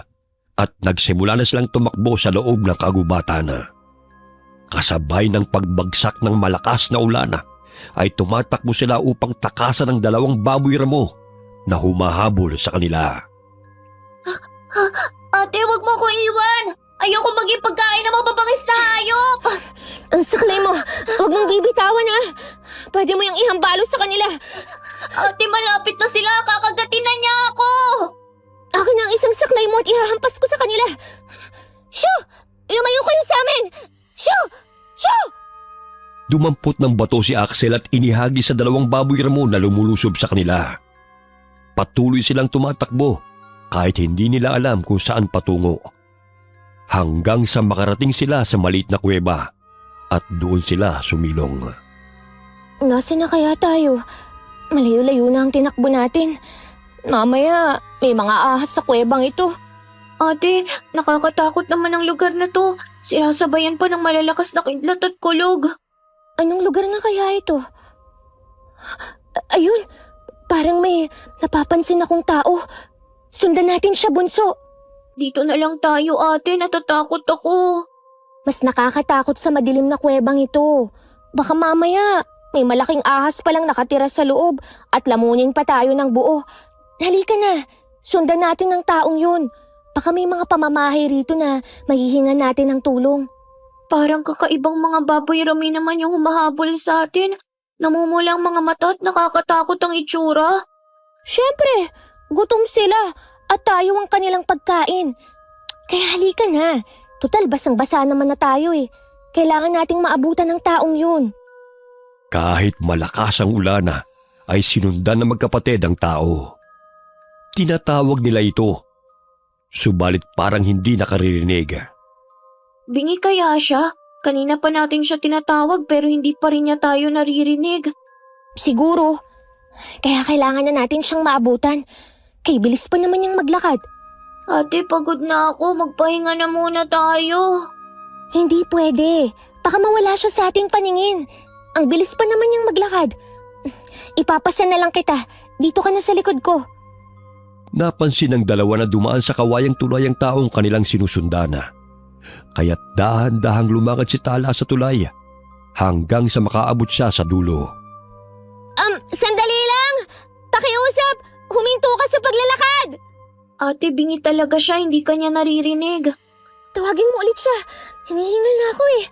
at nagsimula na silang tumakbo sa loob ng kagubatan. Kasabay ng pagbagsak ng malakas na ulan ay tumatakbo sila upang takasan ng dalawang baboy ramo na humahabol sa kanila. Ate, wag mo ko iwan! Ayoko maging pagkain ng mababangis na hayop! Ang saklay mo! Huwag mong bibitawan ha! Pwede mo yung ihambalo sa kanila! Ate, malapit na sila! Kakagatin na niya ako! Akin na ang isang saklay mo at ihahampas ko sa kanila! Shoo! Lumayo kayo sa amin! Shoo! Shoo! Dumampot ng bato si Axel at inihagi sa dalawang baboy ramo na lumulusob sa kanila. Patuloy silang tumatakbo kahit hindi nila alam kung saan patungo. Hanggang sa makarating sila sa maliit na kuweba at doon sila sumilong. Nasaan na kaya tayo? Malayo-layo na ang tinakbo natin. Mamaya, may mga ahas sa kuwebang ito. Ate, nakakatakot naman ang lugar na to. Sinasabayan pa ng malalakas na kidlat at kulog. Anong lugar na kaya ito? Ayun, parang may napapansin akong tao. Sundan natin siya, bunso. Dito na lang tayo, ate. Natatakot ako. Mas nakakatakot sa madilim na kuwebang ito. Baka mamaya, may malaking ahas palang nakatira sa loob at lamunin pa tayo ng buo. Halika na, sundan natin ang taong yun. Baka may mga pamamahay rito na mahihingan natin ng tulong. Parang kakaibang mga baboy rami naman yung humahabol sa atin. Namumulang mga mata at nakakatakot ang itsura. Siyempre, gutom sila at tayo ang kanilang pagkain. Kaya halika na. Tutal, basang-basa naman na tayo eh. Kailangan nating maabutan ng taong yun. Kahit malakas ang ulana, ay sinundan ng magkapatid ang tao. Tinatawag nila ito, subalit parang hindi nakaririnig. Bingi kaya siya? Kanina pa natin siya tinatawag pero hindi pa rin niya tayo naririnig. Siguro. Kaya kailangan na natin siyang maabutan. Kay bilis pa naman niyang maglakad. Ate, pagod na ako. Magpahinga na muna tayo. Hindi pwede. Baka mawala siya sa ating paningin. Ang bilis pa naman niyang maglakad. Ipapasa na lang kita. Dito ka na sa likod ko. Napansin ng dalawa na dumaan sa kawayang tulay ang taong kanilang sinusundana. Kaya't dahan-dahang lumakad si Tala sa tulay hanggang sa makaabot siya sa dulo. Sandali lang! Pakiusap! Huminto ka sa paglalakad! Ate, bingi talaga siya. Hindi kanya naririnig. Tawagin mo ulit siya. Hinihingal na ako eh.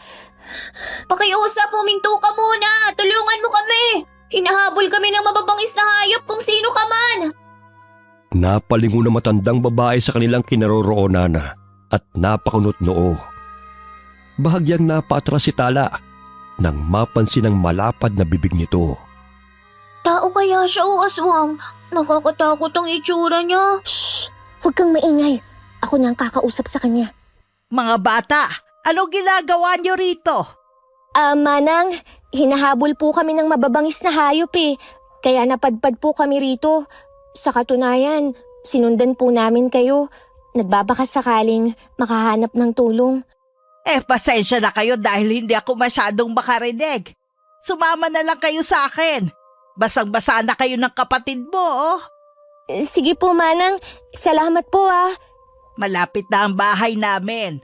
Pakiusap, huminto ka muna. Tulungan mo kami. Hinahabol kami ng mababangis na hayop kung sino ka man. Napalingon na matandang babae sa kanilang kinaroroonan at napakunot noo. Bahagyang napaatras si Tala nang mapansin ang malapad na bibig nito. Tao kaya siya o aswang? Nakakatakot ang itsura niya. Shh! Huwag kang maingay. Ako na ang kakausap sa kanya. Mga bata, anong ginagawa niyo rito? Manang, hinahabol po kami ng mababangis na hayop eh. Kaya napadpad po kami rito. Sa katunayan, sinundan po namin kayo. Nagbabaka sakaling makahanap ng tulong. Pasensya na kayo dahil hindi ako masyadong makarinig. Sumama na lang kayo sa akin. Basang-basa na kayo ng kapatid mo, oh. Sige po, Manang. Salamat po ah. Malapit na ang bahay namin.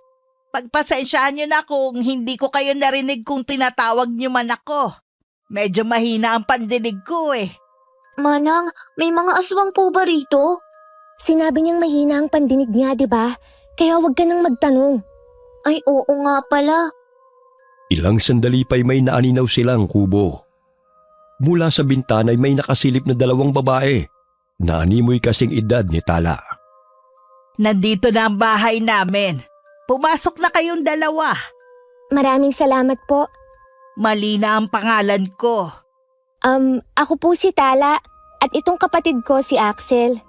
Pagpasensyaan niyo na kung hindi ko kayo narinig kung tinatawag niyo man ako. Medyo mahina ang pandinig ko eh. Manang, may mga aswang po ba rito? Sinabi niyang mahina ang pandinig niya, di ba? Kaya huwag ka nang magtanong. Ay, oo nga pala. Ilang sandali pa'y may naaninaw silang kubo. Mula sa bintana ay may nakasilip na dalawang babae na animoy kasing edad ni Tala. Nandito na ang bahay namin. Pumasok na kayong dalawa. Maraming salamat po. Mali na ang pangalan ko. Ako po si Tala at itong kapatid ko si Axel.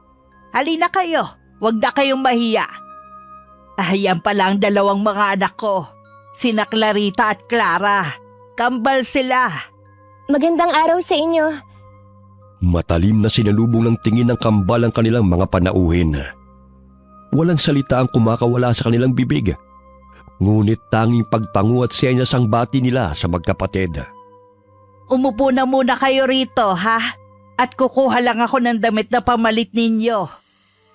Halina kayo. Huwag na kayong mahiya. Yan pala ang dalawang mga anak ko. Sina Clarita at Clara. Kambal sila. Magandang araw sa inyo. Matalim na sinalubong ng tingin ng kambal ang kanilang mga panauhin. Walang salita ang kumakawala sa kanilang bibig. Ngunit tanging pagtango at senyas ang bati nila sa magkapatid. Umupo na muna kayo rito, ha? At kukuha lang ako ng damit na pamalit ninyo.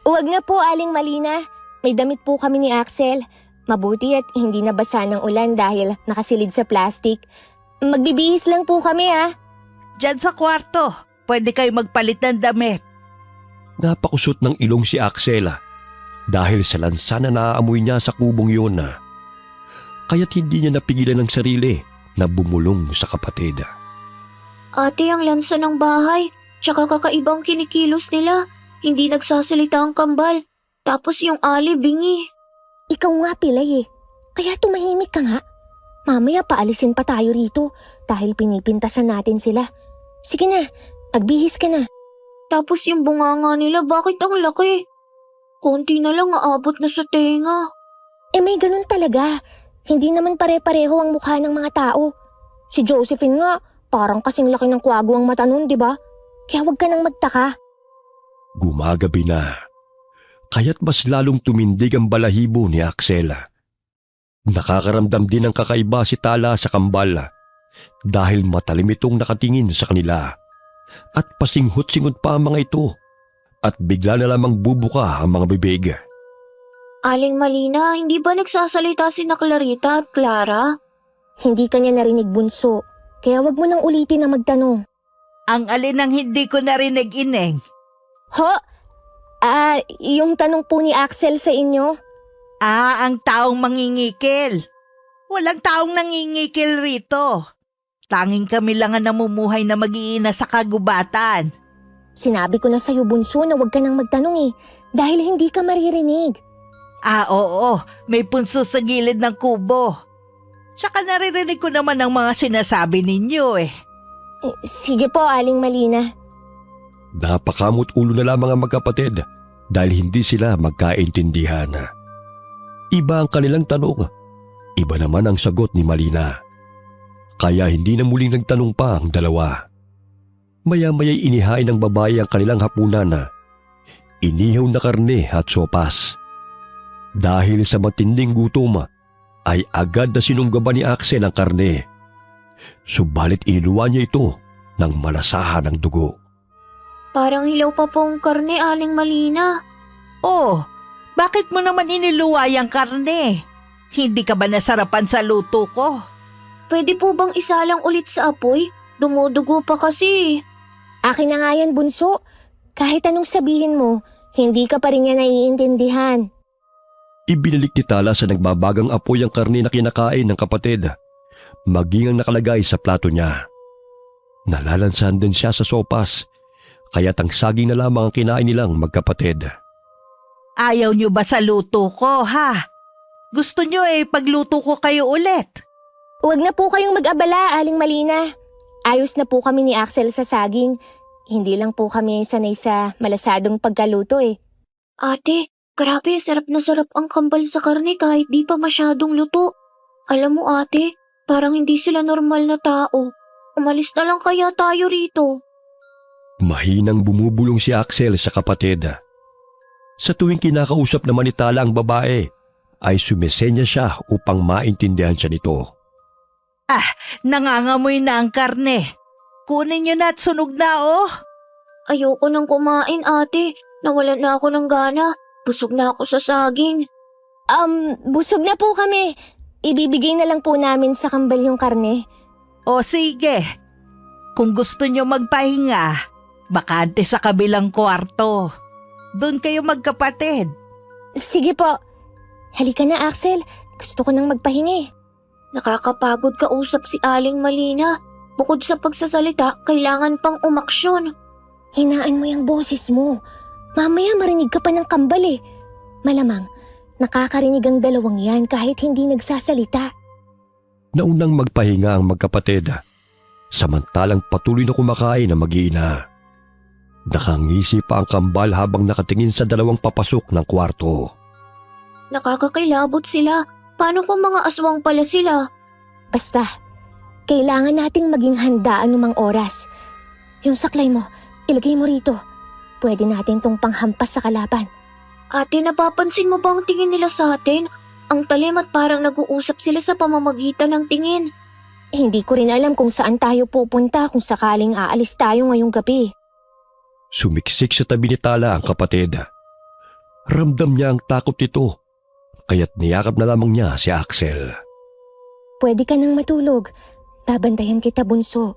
Huwag na po, Aling Malina. May damit po kami ni Axel. Mabuti at hindi nabasa ng ulan dahil nakasilid sa plastic. Magbibihis lang po kami ha. Diyan sa kwarto. Pwede kayo magpalit ng damit. Napakusot ng ilong si Axel dahil sa lansa na naaamoy niya sa kubong yun. Kaya't hindi niya napigilan ng sarili na bumulong sa kapatid. Ate, ang lansa ng bahay. Tsaka kakaibang kinikilos nila. Hindi nagsasalita ang kambal. Tapos yung ali, bingi. Ikaw nga pilay eh. Kaya tumahimik ka nga. Mamaya paalisin pa tayo rito dahil pinipintasan natin sila. Sige na, magbihis ka na. Tapos yung bunganga nila, bakit ang laki? Konti na lang aabot na sa tenga. May ganun talaga. Hindi naman pare-pareho ang mukha ng mga tao. Si Josephine nga, Parang kasing laki ng kwago ang mata nun, di ba? Kaya huwag ka nang magtaka. Gumagabi na. Kaya't mas lalong tumindig ang balahibo ni Axel. Nakakaramdam din ng kakaiba si Tala sa kambal dahil matalim itong nakatingin sa kanila at pasinghot-singhot pa ang mga ito at bigla na lamang bubuka ang mga bibig. Aling Malina, hindi ba nagsasalita si na Clarita at Clara? Hindi kanya narinig, bunso. Kaya wag mo nang ulitin na magtanong. Ang alin ang hindi ko narinig, Ineng? Ho? Yung tanong po ni Axel sa inyo? Ang taong mangingikil. Walang taong nangingikil rito. Tanging kami lang ang namumuhay na mag-iina sa kagubatan. Sinabi ko na sa'yo, bunso, na wag ka nang magtanong dahil hindi ka maririnig. Oo, may punso sa gilid ng kubo. Tsaka naririnig ko naman ang mga sinasabi ninyo Sige po, Aling Malina. Napakamot ulo na lamang ang magkapatid dahil hindi sila magkaintindihan. Iba ang kanilang tanong, iba naman ang sagot ni Malina. Kaya hindi na muling nagtanong pa ang dalawa. Maya-maya'y inihain ng babae ang kanilang hapunan. Inihaw na karne at sopas. Dahil sa matinding gutom, ay agad na sinunggaban ni Axel ang karne. Subalit iniluwa niya ito ng malasahan ng dugo. Parang hilaw pa pong karne, Aling Malina. Bakit mo naman iniluway ang karne? Hindi ka ba nasarapan sa luto ko? Pwede po bang isalang ulit sa apoy? Dumudugo pa kasi. Akin na nga yan, bunso. Kahit anong sabihin mo, hindi ka pa rin niya naiintindihan. Ibinalik ni Tala sa nagbabagang apoy ang karne na kinakain ng kapatid, maging ang nakalagay sa plato niya. Nalalansan din siya sa sopas, kaya ang saging na lamang ang kinain nilang magkapatid. Ayaw nyo ba sa luto ko, ha? Gusto nyo pagluto ko kayo ulit? Huwag na po kayong mag-abala, Aling Malina. Ayos na po kami ni Axel sa saging. Hindi lang po kami sanay sa malasadong pagkaluto Ate, grabe, sarap na sarap ang kambal sa karne kahit di pa masyadong luto. Alam mo ate, parang hindi sila normal na tao. Umalis na lang kaya tayo rito. Mahinang bumubulong si Axel sa kapatid. Sa tuwing kinakausap naman ni Tala ang babae, ay sumisenya siya upang maintindihan siya nito. Nangangamoy na ang karne. Kunin nyo na at sunog na, Ayoko nang kumain ate, nawalan na ako ng gana. Busog na ako sa saging. Busog na po kami. Ibibigay na lang po namin sa kambal yung karne. O sige, kung gusto nyo magpahinga, bakante sa kabilang kwarto. Doon kayo magkapatid. Sige po. Halika na, Axel. Gusto ko nang magpahingi. Nakakapagod kausap si Aling Malina. Bukod sa pagsasalita, kailangan pang umaksyon. Hinaan mo yung boses mo. Mamaya marinig ka pa ng kambal Malamang, nakakarinig ang dalawang yan kahit hindi nagsasalita. Naunang magpahinga ang magkapatid, samantalang patuloy na kumakain ang mag-iina. Nakangisi pa ang kambal habang nakatingin sa dalawang papasok ng kwarto. Nakakakilabot sila. Paano kung mga aswang pala sila? Basta, kailangan nating maging handa anumang oras. Yung saklay mo, ilagay mo rito. Pwede natin tong panghampas sa kalaban. Ate, napapansin mo ba ang tingin nila sa atin? Ang talim at parang nag-uusap sila sa pamamagitan ng tingin. Hindi ko rin alam kung saan tayo pupunta kung sakaling aalis tayo ngayong gabi. Sumiksik sa tabi ni Tala ang kapatid. Ramdam niya ang takot nito, kaya't niyakap na lamang niya si Axel. Pwede ka nang matulog. Babantayan kita, bunso.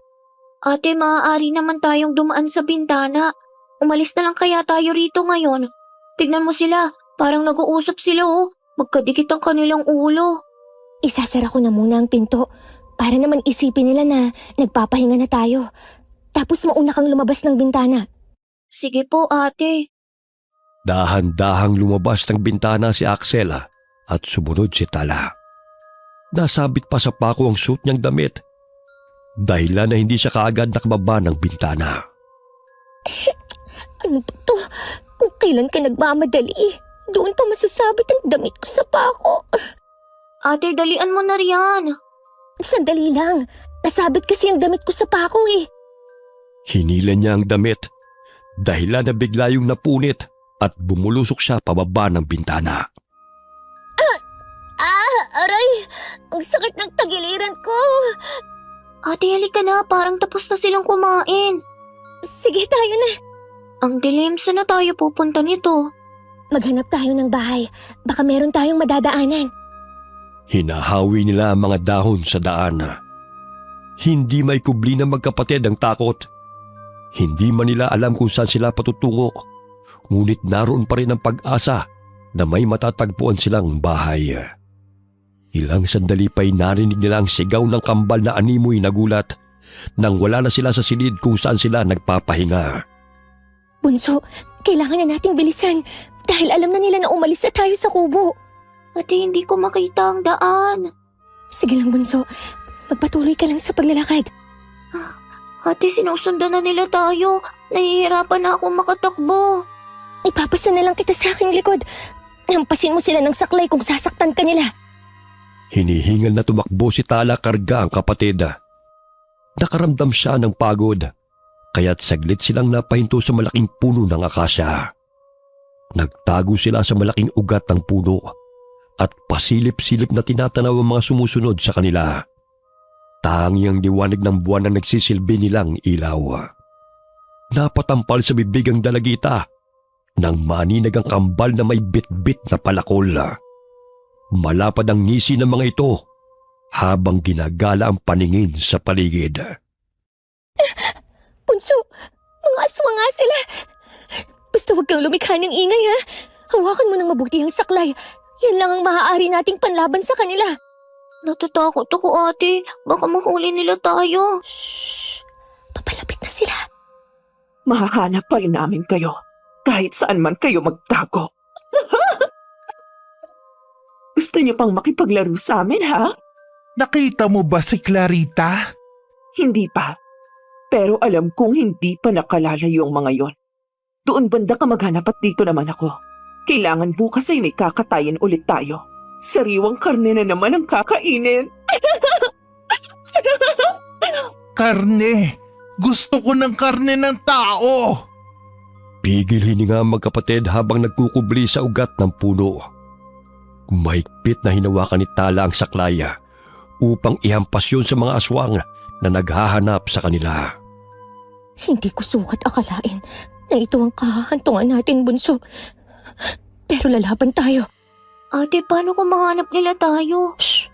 Ate, maaari naman tayong dumaan sa bintana. Umalis na lang kaya tayo rito ngayon. Tignan mo sila, parang nag-uusap sila Magkadikit ang kanilang ulo. Isasara ko na muna ang pinto para naman isipin nila na nagpapahinga na tayo. Tapos mauna kang lumabas ng bintana. Sige po, ate. Dahan-dahang lumabas ng bintana si Axel at sumunod si Tala. Nasabit pa sa pako ang suit niyang damit, dahilan na hindi siya kaagad nakababa ng bintana. Ano ba to? Kung kailan ka nagmamadali, doon pa masasabit ang damit ko sa pako. Ate, dalian mo na riyan. Sandali lang. Nasabit kasi ang damit ko sa pako eh. Hinila niya ang damit, dahilan na bigla yung napunit at bumulusok siya pababa ng bintana. Aray! Ang sakit ng tagiliran ko. Ate, halika na. Parang tapos na silang kumain. Sige, tayo na. Ang dilim, saan na tayo pupunta nito? Maghanap tayo ng bahay. Baka meron tayong madadaanan. Hinahawi nila ang mga dahon sa daan. Hindi may kubli ng magkapatid ang takot. Hindi man nila alam kung saan sila patutungo, ngunit naroon pa rin ang pag-asa na may matatagpuan silang bahay. Ilang sandali pa'y narinig nila ang sigaw ng kambal na animoy na gulat nang wala na sila sa silid kung saan sila nagpapahinga. Bunso, kailangan na nating bilisan dahil alam na nila na umalis na tayo sa kubo. Ate, hindi ko makita ang daan. Sige lang, Bunso. Magpatuloy ka lang sa paglalakad. Ate, sinusundan na nila tayo. Nahihirapan na akong makatakbo. Ipapasa na lang kita sa aking likod. Hampasin mo sila ng saklay kung sasaktan ka nila. Hinihingal na tumakbo si Tala karga ang kapatid. Nakaramdam siya ng pagod, kaya't saglit silang napahinto sa malaking puno ng akasya. Nagtago sila sa malaking ugat ng puno at pasilip-silip na tinatanaw ang mga sumusunod sa kanila. Tangi ang liwanag ng buwan na nagsisilbi nilang ilaw. Napatampal sa bibig ang dalagita nang maninag ang kambal na may bit-bit na palakol. Malapad ang ngisi ng mga ito habang ginagala ang paningin sa paligid. Bunso, mga aswang nga sila. Basta huwag kang lumikha ng ingay ha. Hawakan mo ng mabuti ang saklay. Yan lang ang maaari nating panlaban sa kanila. Natatakot ako, ate. Baka mahuli nila tayo. Shhh! Papalapit na sila. Mahahanap pa rin namin kayo kahit saan man kayo magtago. Gusto niyo pang makipaglaro sa amin, ha? Nakita mo ba si Clarita? Hindi pa. Pero alam kong hindi pa nakalalayo ang mga yon. Doon banda ka maghanap at dito naman ako. Kailangan bukas ay may kakatayin ulit tayo. Sariwang karne na naman ang kakainin. Karne! Gusto ko ng karne ng tao! Pigil hininga ang magkapatid habang nagkukubli sa ugat ng puno. Mahigpit na hinawakan ni Tala ang saklaya upang ihampas yun sa mga aswang na naghahanap sa kanila. Hindi ko sukat akalain na ito ang kahahantungan natin, Bunso. Pero lalaban tayo. Ate, paano kung mahanap nila tayo? Shh!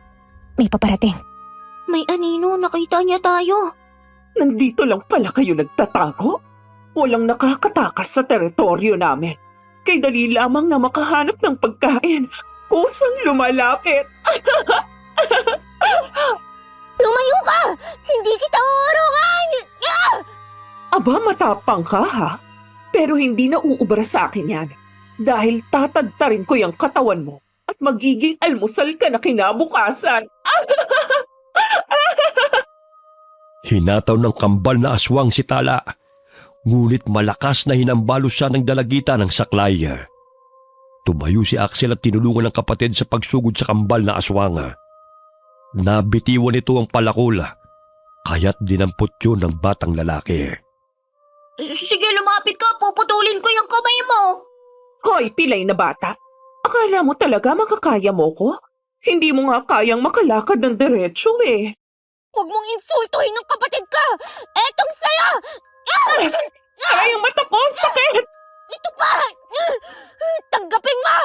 May paparating. May anino, nakita niya tayo. Nandito lang pala kayo nagtatago? Walang nakakatakas sa teritoryo namin. Kay dali lamang na makahanap ng pagkain. Kusang lumalapit. Lumayo ka! Hindi kita uurungan! Aba, matapang ka ha? Pero hindi na uubra sa akin yan. Dahil tatagtarin ko yung katawan mo at magiging almusal ka na kinabukasan. Hinataw ng kambal na aswang si Tala, ngunit malakas na hinambalo siya ng dalagita ng saklay. Tumayo si Axel at tinulungan ng kapatid sa pagsugod sa kambal na aswang. Nabitiwan nito ang palakol, kaya't dinampot yun ng batang lalaki. Sige, lumapit ka. Puputulin ko yung kamay mo. Hoy, pilay na bata. Akala mo talaga makakaya mo ko? Hindi mo nga kayang makalakad ng diretsyo eh. Huwag mong insultuhin ng kapatid ka! Etong saya! Ay, ang mata ko, ang sakit! Ito pa! Tanggapin mo!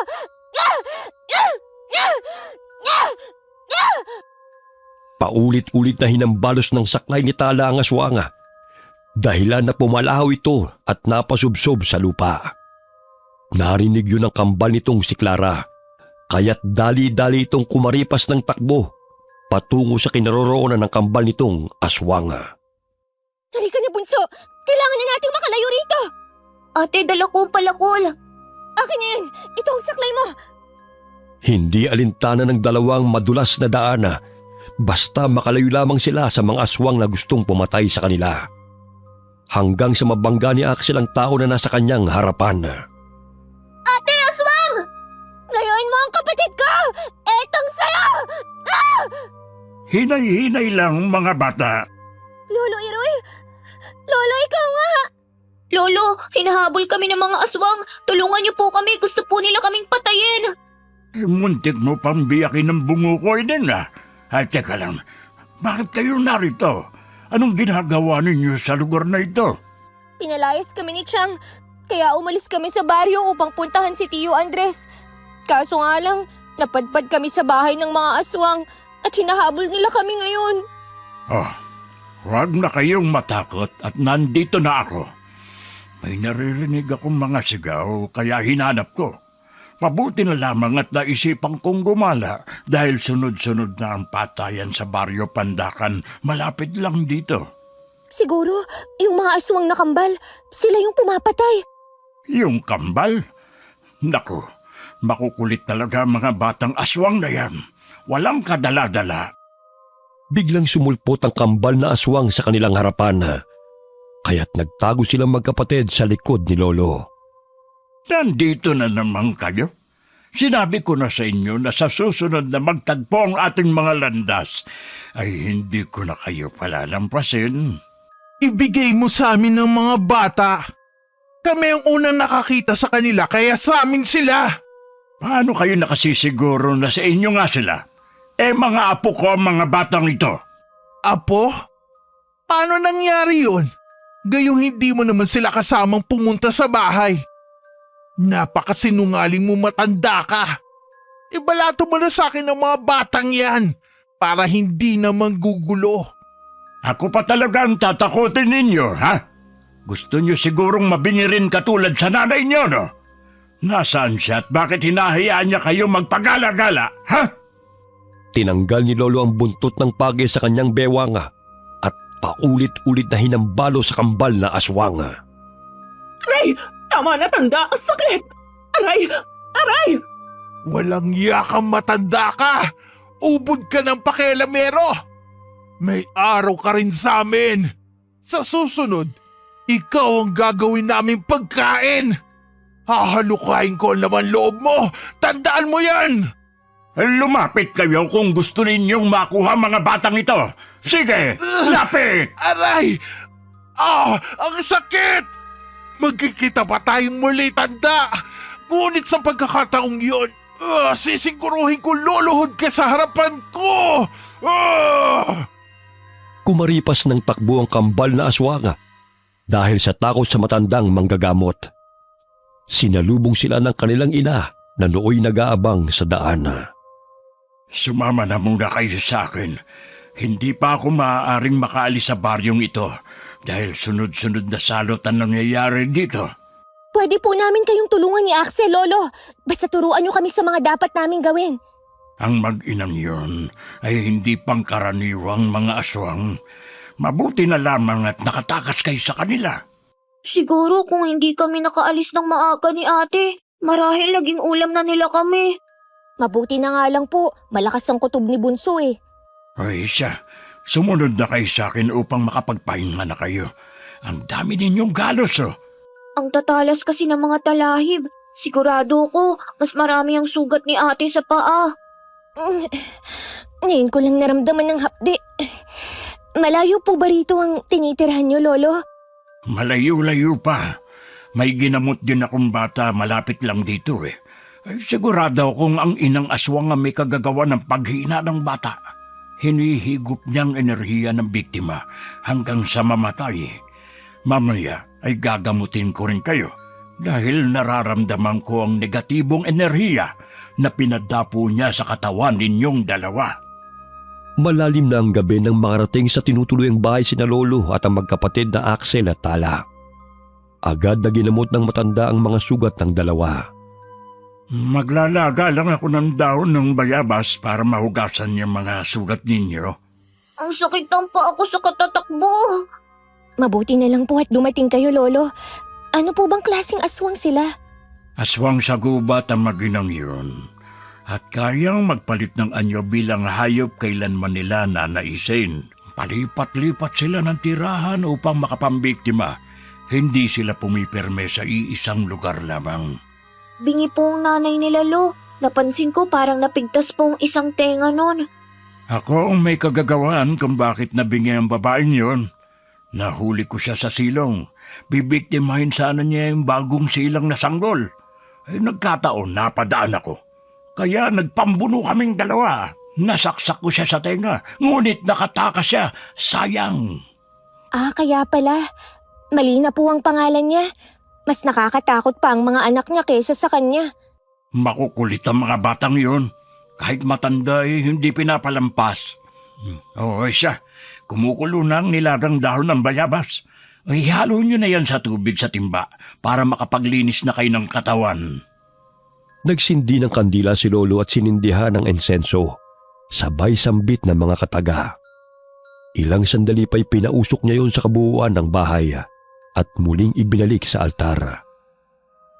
Paulit-ulit na hinambalos ng saklay ni Tala ang aswang, dahilan na pumalahaw ito at napasubsob sa lupa. Narinig yun ang kambal nitong si Clara, kaya't dali-dali itong kumaripas ng takbo patungo sa kinaroroonan ng kambal nitong aswang. Halika na, Bunso! Kailangan na nating makalayo rito! Ate, dala ko ang palakol. Akin na yan! Ito ang saklay mo! Hindi alintana ng dalawang madulas na daan, basta makalayo lamang sila sa mga aswang na gustong pumatay sa kanila. Hanggang sa mabangga ni Axel ang tao na nasa kanyang harapan. Ate, aswang! Ngayon mo ang kapatid ko! Etong saya! Hinay-hinay lang mga bata. Lolo Iroy! Lolo, ikaw nga! Lolo, hinahabol kami ng mga aswang. Tulungan niyo po kami. Gusto po nila kaming patayin. Muntik mo pang biyakin ng bungo ko din ah. Ay, teka lang. Bakit kayo narito? Anong ginagawa ninyo sa lugar na ito? Pinalayas kami ni Chang, kaya umalis kami sa baryo upang puntahan si Tio Andres. Kaso nga lang, napadpad kami sa bahay ng mga aswang at hinahabol nila kami ngayon. Oh, huwag na kayong matakot at nandito na ako. May naririnig akong mga sigaw kaya hinanap ko. Mabuti na lamang at naisipang kong gumala dahil sunod-sunod na ang patayan sa baryo Pandakan malapit lang dito. Siguro, yung mga aswang na kambal, sila yung pumapatay. Yung kambal? Naku, makukulit talaga ang mga batang aswang na yan. Walang kadala-dala. Biglang sumulpot ang kambal na aswang sa kanilang harapan. Kaya't nagtago silang magkapatid sa likod ni Lolo. Nandito na naman kayo. Sinabi ko na sa inyo na sa susunod na magtagpo ang ating mga landas, ay hindi ko na kayo palalampasin. Ibigay mo sa amin ng mga bata. Kami ang unang nakakita sa kanila kaya sa amin sila. Paano kayo nakasisiguro na sa inyo nga sila? Mga apo ko ang mga batang ito. Apo? Paano nangyari yun? Gayong hindi mo naman sila kasamang pumunta sa bahay. Napakasinungaling mo, matanda ka. Ibalato mo na sa akin ang mga batang yan para hindi na manggugulo. Ako pa talaga ang tatakotin ninyo, ha? Gusto nyo sigurong mabingirin katulad sa nanay nyo, no? Nasaan siya at bakit hinahayaan niya kayo magpagala-gala, ha? Tinanggal ni Lolo ang buntot ng pagi sa kanyang bewang at paulit-ulit na hinambalo sa kambal na aswang. Aray! Tama na, tanda! Ang sakit! Aray! Aray! Walang iya kang matanda ka! Ubod ka ng pakialamero! May araw ka rin sa amin! Sa susunod, ikaw ang gagawin naming pagkain! Hahalukain ko ang laman loob mo! Tandaan mo yan! Lumapit kayo kung gusto ninyong makuha mga batang ito. Sige, lapit! Aray! Ang sakit! Magkikita pa tayong muli, tanda! Ngunit sa pagkakataong yun, sisiguruhin ko luluhod ka sa harapan ko! Kumaripas ng takbo ang kambal na aswang dahil sa takot sa matandang manggagamot. Sinalubong sila ng kanilang ina na nooy nag-aabang sa daan. Sumama na muna kayo sa akin. Hindi pa ako maaaring makaalis sa baryong ito dahil sunod-sunod na salot ang nangyayari dito. Pwede po namin kayong tulungan ni Axel, Lolo. Basta turuan niyo kami sa mga dapat naming gawin. Ang mag-inang yun ay hindi pangkaraniwang mga aswang. Mabuti na lamang at nakatakas kayo sa kanila. Siguro kung hindi kami nakaalis ng maaga ni ate, marahil naging ulam na nila kami. Mabuti na nga lang po, malakas ang kutob ni Bunso eh. Ay siya, sumunod na kayo sa akin upang makapagpahinga na kayo. Ang dami ninyong galos oh. Ang tatalas kasi ng mga talahib. Sigurado ko, mas marami ang sugat ni ate sa paa. Ngayon ko lang naramdaman ng hapdi. Malayo po ba rito ang tinitirhan niyo, Lolo? Malayo-layo pa. May ginamot din akong bata malapit lang dito eh. Ay, sigurado akong ang inang aswang ang may kagagawa ng paghina ng bata. Hinihigop niyang enerhiya ng biktima hanggang sa mamatay. Mamaya ay gagamutin ko rin kayo dahil nararamdaman ko ang negatibong enerhiya na pinadapo niya sa katawan ninyong dalawa. Malalim na ang gabi nang makarating sa tinutuluyang bahay sina Lolo at ang magkapatid na Axel at Tala. Agad na ginamot ng matanda ang mga sugat ng dalawa. Maglalaga lang ako ng daon ng bayabas para mahugasan yung mga sugat ninyo. Ang sakit ng paa ko sa katatakbo. Mabuti na lang po at dumating kayo, Lolo. Ano po bang klaseng aswang sila? Aswang sa gubat ang maginang yun. At kayang magpalit ng anyo bilang hayop kailanman nila nanaisin. Palipat-lipat sila ng tirahan upang makapambiktima. Hindi sila pumipirme sa iisang lugar lamang. Bingi po ang nanay nila, Lo. Napansin ko parang napigtas po ang isang tenga nun. Ako ang may kagagawan kung bakit nabingi ang babaeng yon. Nahuli ko siya sa silong. Bibiktimahin sana niya yung bagong silang na sanggol. Nagkataon, napadaan ako. Kaya nagpambuno kaming dalawa. Nasaksak ko siya sa tenga, ngunit nakatakas siya. Sayang. Kaya pala. Mali na po ang pangalan niya. Mas nakakatakot pa ang mga anak niya kaysa sa kanya. Makukulit ang mga batang yon. Kahit matanda hindi pinapalampas. Oo siya, kumukulo na ang nilagang dahon ng bayabas. Ihalo nyo na yan sa tubig sa timba para makapaglinis na kayo ng katawan. Nagsindi ng kandila si Lolo at sinindihan ng insenso. Sabay sambit ng mga kataga. Ilang sandali pa'y pinausok niya yon sa kabuuan ng bahay at muling ibinalik sa altar.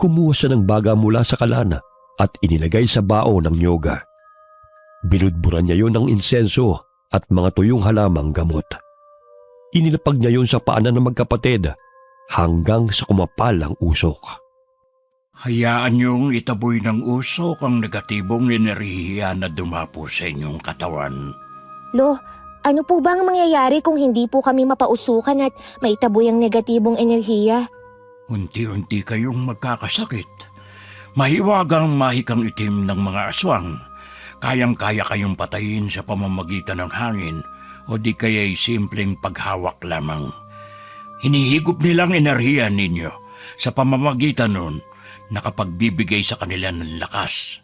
Kumuha siya ng baga mula sa kalana at inilagay sa bao ng nyoga. Binudburan niya yon ng insenso at mga tuyong halamang gamot. Inilapag niya yon sa paanan ng magkapatid hanggang sa kumapal ang usok. Hayaan niyong itaboy ng usok ang negatibong enerhiya na dumapo sa inyong katawan. Lo, ano po ba ang mangyayari kung hindi po kami mapausukan at maitaboy ang negatibong enerhiya? Unti-unti kayong magkakasakit. Mahiwagang mahikang itim ng mga aswang. Kayang-kaya kayong patayin sa pamamagitan ng hangin o di kaya'y simpleng paghawak lamang. Hinihigop nilang enerhiya ninyo sa pamamagitan nun nakapagbibigay sa kanila ng lakas.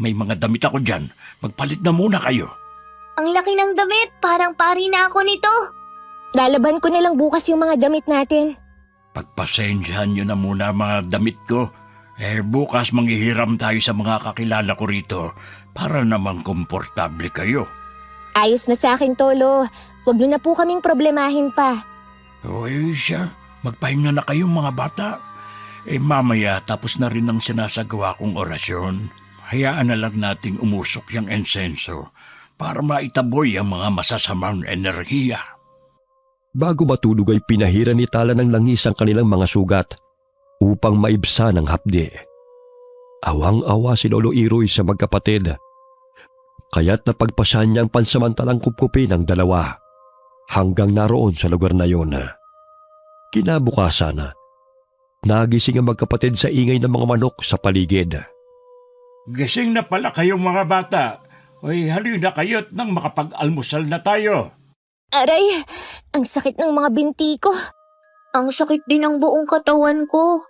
May mga damit ako dyan. Magpalit na muna kayo. Ang laki ng damit, parang pari na ako nito. Lalaban ko na lang bukas yung mga damit natin. Pagpasensyahan nyo na muna mga damit ko. Bukas manghihiram tayo sa mga kakilala ko rito para namang komportable kayo. Ayos na sa akin, Tolo. Huwag nyo na po kaming problemahin pa. Siya, magpahinga na kayong mga bata. Mamaya tapos na rin ang sinasagawa kong orasyon. Hayaan na lang nating umusok yung insenso para maitaboy ang mga masasamang enerhiya. Bago matulog ay pinahira ni Tala ng langis ang kanilang mga sugat upang maibsan ang hapdi. Awang-awa si Lolo Iroy sa magkapatid. Kaya't napagpasan niya ang pansamantalang kupkupi ng dalawa hanggang naroon sa lugar na yon. Kinabukasan, nagising ang magkapatid sa ingay ng mga manok sa paligid. Gising na pala kayong mga bata. Halina kayo't nang makapag-almusal na tayo. Aray, ang sakit ng mga binti ko. Ang sakit din ng buong katawan ko.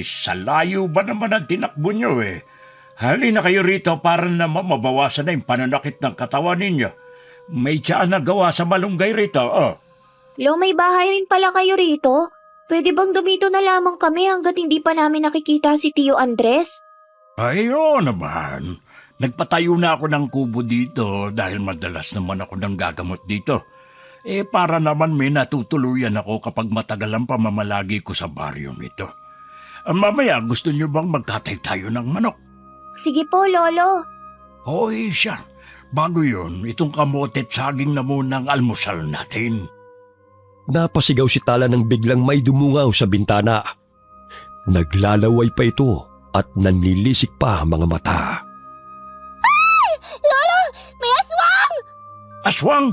Sa layo ba naman ang tinakbo nyo Halina kayo rito para naman mabawasan na yung pananakit ng katawan ninyo. May tiyaan na gawa sa malunggay rito, Lo, may bahay rin pala kayo rito? Pwede bang dumito na lamang kami hanggat hindi pa namin nakikita si Tio Andres? Oo naman. Nagpatayo na ako ng kubo dito dahil madalas naman ako nang gagamot dito. Para naman may natutuluyan ako kapag matagal ang pamamalagi ko sa baryong ito. Mamaya gusto niyo bang magkatay tayo ng manok? Sige po, Lolo. Siya. Bago yun, itong kamote at saging na muna ang almusal natin. Napasigaw si Tala nang biglang may dumungaw sa bintana. Naglalaway pa ito at nanlilisik pa ang mga mata. Lolo, may aswang! Aswang?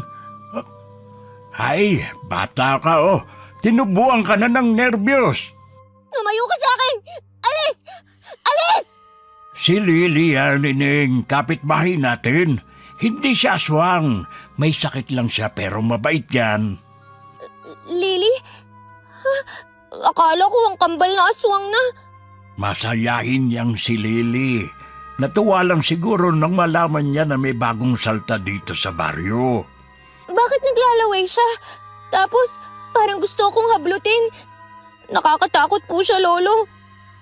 Ay, bata ka Tinubuan ka na ng nerbiyos. Lumayo ka sa akin! Alis! Alis! Si Lily Nining, kapitbahay natin. Hindi siya aswang. May sakit lang siya pero mabait yan. Lily? Akala ko ang kambal na aswang na. Masayahin niyang si Lily. Natuwa lang siguro nang malaman niya na may bagong salta dito sa baryo. Bakit naglalaway siya? Tapos, parang gusto kong hablutin. Nakakatakot po siya, Lolo.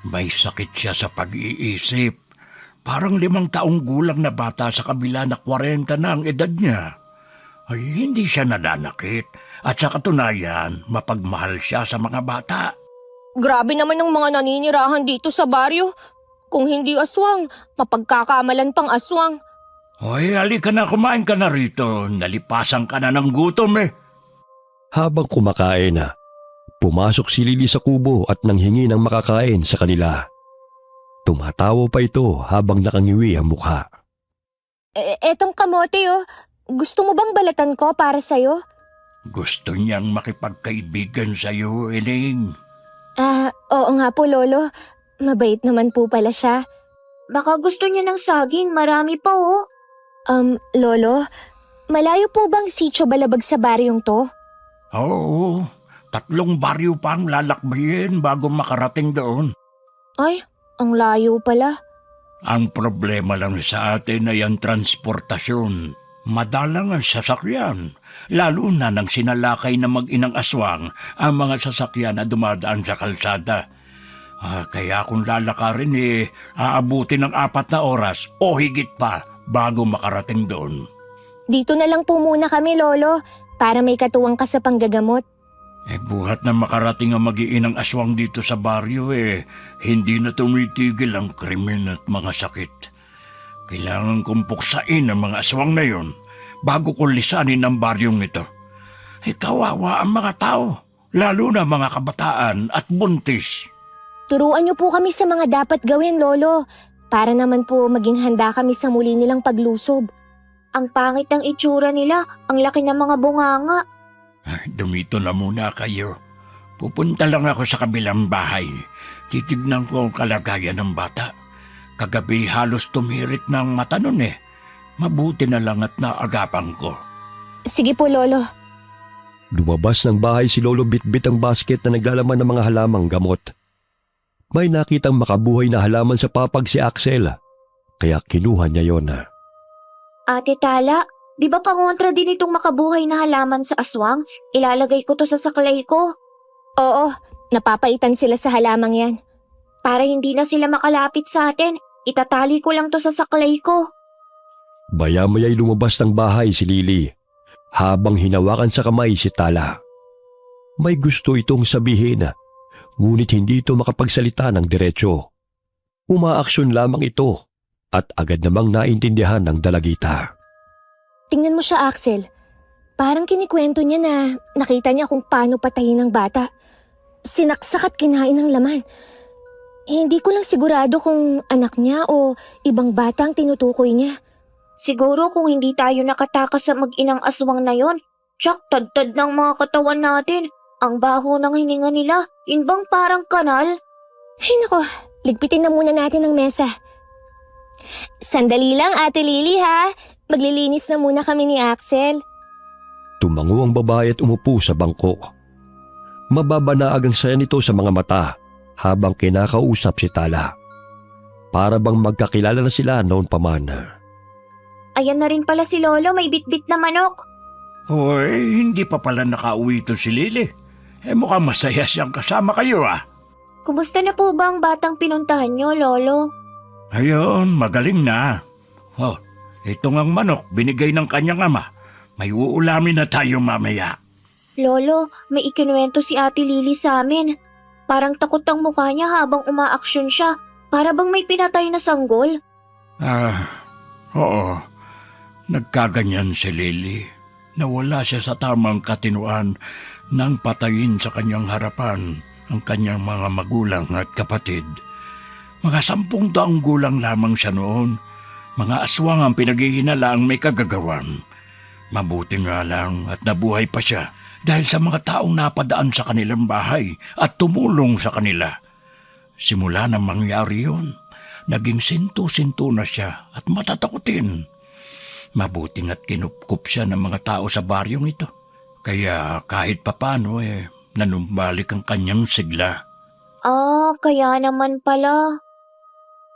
May sakit siya sa pag-iisip. Parang 5 taong gulang na bata sa kabila na 40 na ang edad niya. Ay, hindi siya nananakit. At sa katunayan, mapagmahal siya sa mga bata. Grabe naman ang mga naninirahan dito sa baryo. Kung hindi aswang, mapagkakamalan pang aswang. Halika na, kumain ka na rito. Nalipasan ka na ng gutom Habang kumakain, pumasok si Lily sa kubo at nanghingi ng makakain sa kanila. Tumatawa pa ito habang nakangiwi ang mukha. Etong kamote oh. Gusto mo bang balatan ko para sa'yo? Gusto niyang makipagkaibigan sa'yo, Eling. Oo nga po, Lolo. Mabait naman po pala siya. Baka gusto niya ng saging, marami pa oh. Lolo, malayo po bang sitio Balabag sa baryong to? Oo, 3 baryo pa ang lalakbayin bago makarating doon. Ay, ang layo pala. Ang problema lang sa atin ay ang transportasyon. Madalang ang sasakyan, lalo na nang sinalakay na mag-inang aswang ang mga sasakyan na dumadaan sa kalsada. Kaya kung lalakarin aabutin ng 4 na oras o higit pa bago makarating doon. Dito na lang po muna kami, Lolo, para may katuwang ka sa panggagamot. Buhat na makarating ang mag-iinang aswang dito sa baryo hindi na tumitigil ang krimen at mga sakit. Kailangan kong puksain ang mga aswang na yon bago ko lisanin ang baryong ito. Kawawa ang mga tao, lalo na mga kabataan at buntis. Turuan niyo po kami sa mga dapat gawin, Lolo, para naman po maging handa kami sa muli nilang paglusob. Ang pangit ng itsura nila, ang laki ng mga bunganga. Dumito na muna kayo. Pupunta lang ako sa kabilang bahay. Titignan ko ang kalagayan ng bata. Kagabi halos tumirik ng mata nun Mabuti na lang at naagapan ko. Sige po, Lolo. Lumabas ng bahay si Lolo bitbit ang basket na naglalaman ng mga halamang gamot. May nakitang makabuhay na halaman sa papag si Axel, kaya kinuha niya yon. Ate Tala, di ba pangontra din itong makabuhay na halaman sa aswang? Ilalagay ko to sa saklay ko. Oo, napapaitan sila sa halamang yan. Para hindi na sila makalapit sa atin, itatali ko lang to sa saklay ko. Maya-maya'y lumabas ng bahay si Lily, habang hinawakan sa kamay si Tala. May gusto itong sabihin, ngunit hindi ito makapagsalita ng diretsyo. Umaaksyon lamang ito at agad namang naintindihan ng dalagita. Tingnan mo siya, Axel. Parang kinikwento niya na nakita niya kung paano patayin ng bata. Sinaksak at kinain ng laman. Hindi ko lang sigurado kung anak niya o ibang bata ang tinutukoy niya. Siguro kung hindi tayo nakatakas sa mag-inang aswang na yon, tsak tad-tad ng mga katawan natin. Ang baho ng hininga nila, yun bang parang kanal? Ay nako, ligpitin na muna natin ang mesa. Sandali lang, Ate Lily ha. Maglilinis na muna kami ni Axel. Tumango ang babae at umupo sa bangko. Mababanaag ang saya nito sa mga mata habang kinakausap si Tala. Para bang magkakilala na sila noon pa man. Ayan na rin pala si Lolo, may bitbit na manok. Hoy, hindi pa pala nakauwi ito si Lily. Mukhang masaya siyang kasama kayo Kumusta na po ba ang batang pinuntahan niyo, Lolo? Ayun, magaling na. Ito ngang manok, binigay ng kanyang ama. May uulamin na tayo mamaya. Lolo, may ikinuwento si Ate Lily sa amin. Parang takot ang mukha niya habang umaaksyon siya. Para bang may pinatay na sanggol. Oo. Nagkaganyan si Lily. Nawala siya sa tamang katinuan nang patayin sa kanyang harapan ang kanyang mga magulang at kapatid. Mga 10 taong gulang lamang siya noon. Mga aswang ang pinaghihinalaang may kagagawan. Mabuti nga lang at nabuhay pa siya dahil sa mga taong napadaan sa kanilang bahay at tumulong sa kanila. Simula nang mangyari yun, naging sinto-sinto na siya at matatakutin. Mabuting at kinupkup siya ng mga tao sa baryong ito. Kaya kahit papano nanumbalik ang kanyang sigla. Kaya naman pala.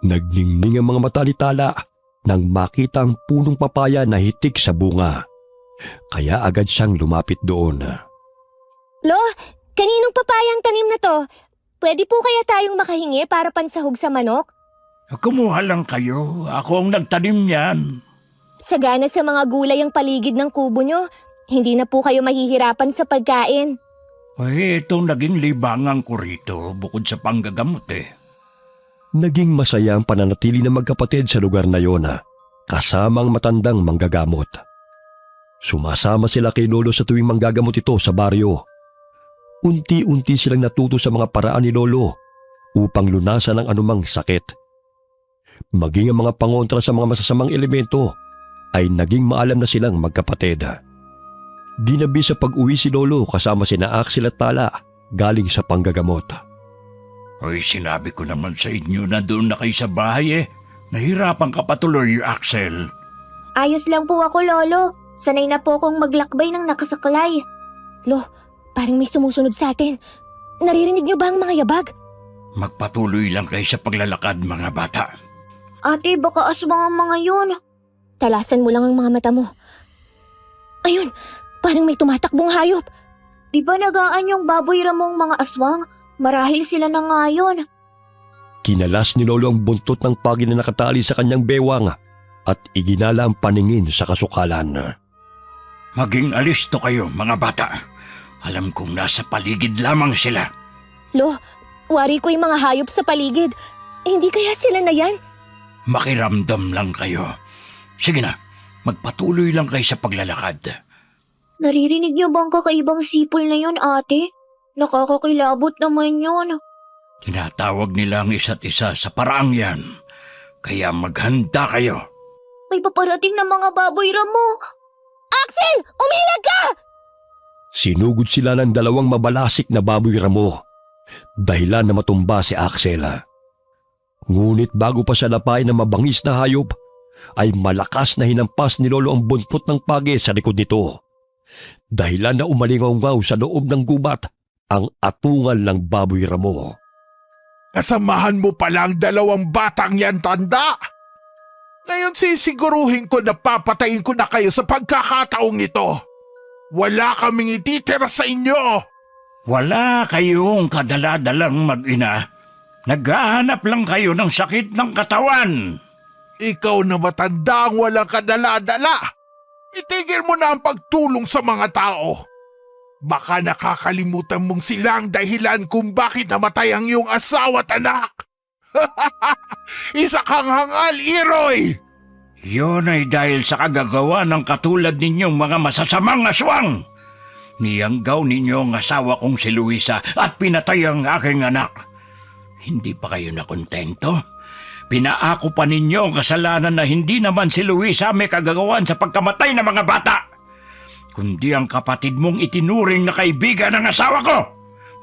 Nagningning ang mga mata ni Tala nang makita ang punong papaya na hitik sa bunga. Kaya agad siyang lumapit doon. Lo, kaninong papayang tanim na to? Pwede po kaya tayong makahingi para pansahog sa manok? Kumuha lang kayo. Ako ang nagtanim niyan. Sagana sa mga gulay ang paligid ng kubo nyo. Hindi na po kayo mahihirapan sa pagkain. Itong naging libangan ko rito bukod sa panggagamot Naging masaya ang pananatili ng magkapatid sa lugar na yon, kasamang matandang manggagamot. Sumasama sila kay Lolo sa tuwing manggagamot ito sa baryo. Unti-unti silang natuto sa mga paraan ni Lolo upang lunasan ang anumang sakit. Maging ang mga pangontra sa mga masasamang elemento ay naging maalam na silang magkapatid. Ginabi sa pag-uwi si Lolo kasama sina Axel at Tala galing sa panggagamot. Hoy, sinabi ko naman sa inyo na doon na kayo sa bahay eh. Nahirapan ka patuloy, Axel. Ayos lang po ako, Lolo. Sanay na po akong maglakbay ng nakasaklay. Lo, parang may sumusunod sa atin. Naririnig niyo ba ang mga yabag? Magpatuloy lang kayo sa paglalakad, mga bata. Ate, baka aswang ang mga yun. Talasan mo lang ang mga mata mo. Ayun, parang may tumatakbong hayop. Di ba nagaan yung baboy ramong mga aswang? Marahil sila na nga yun. Kinalas ni Lolo ang buntot ng pagi na nakatali sa kanyang bewang at iginala ang paningin sa kasukalan. Maging alisto kayo, mga bata. Alam kong nasa paligid lamang sila. Lo, wari ko yung mga hayop sa paligid. Hindi kaya sila na yan? Makiramdam lang kayo. Sige na, magpatuloy lang kayo sa paglalakad. Naririnig niyo ba ang kakaibang sipol na yun, ate? Nakakakilabot naman yun. Tinatawag nila ang isa't isa sa paraang yan. Kaya maghanda kayo. May paparating na mga baboy ramo. Axel, umilag ka! Sinugod sila ng dalawang mabalasik na baboy ramo. Dahilan na matumba si Axel. Ngunit bago pa siya napay na mabangis na hayop, ay malakas na hinampas ni Lolo ang buntot ng pagi sa likod nito. Dahilan na umalingaw-ngaw sa loob ng gubat ang atungal ng baboy ramo. Kasamahan mo palang dalawang batang yan, tanda. Ngayon sisiguruhin ko na papatayin ko na kayo sa pagkakataong ito. Wala kaming ititira sa inyo. Wala kayong kadaladalang mag-ina. Naghahanap lang kayo ng sakit ng katawan. Ikaw na matanda ang walang kadala-dala. Itigil mo na ang pagtulong sa mga tao. Baka nakakalimutan mong sila ang dahilan kung bakit namatay ang iyong asawa at anak. Isa kang hangal, Iroy! Yun ay dahil sa kagagawa ng katulad ninyong mga masasamang aswang. Niyanggaw ninyo ang asawa kong si Luisa at pinatay ang aking anak. Hindi pa kayo nakontento? Pinaako pa ninyo ang kasalanan na hindi naman si Luisa may kagagawan sa pagkamatay ng mga bata, kundi ang kapatid mong itinuring na kaibigan ng asawa ko.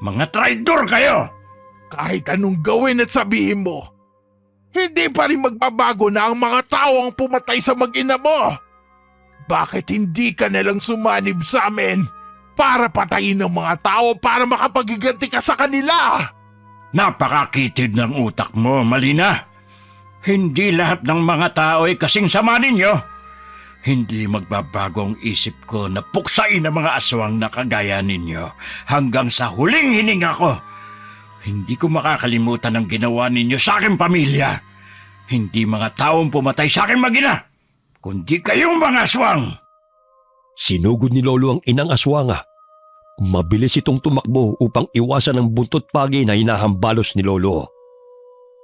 Mga traidor kayo! Kahit anong gawin at sabihin mo, hindi pa rin magbabago na ang mga tao ang pumatay sa mag-ina mo. Bakit hindi ka nalang sumanib sa amin para patayin ng mga tao para makapagiganti ka sa kanila? Napakakitid ng utak mo, Malina. Hindi lahat ng mga tao ay kasing sama ninyo. Hindi magbabago ang isip ko na puksain ang mga aswang na kagaya ninyo hanggang sa huling hininga ko. Hindi ko makakalimutan ang ginawa ninyo sa aking pamilya. Hindi mga taong pumatay sa aking mag-ina, kundi kayong mga aswang. Sinugod ni Lolo ang inang aswanga. Mabilis itong tumakbo upang iwasan ang buntot pagi na hinahambalos ni Lolo.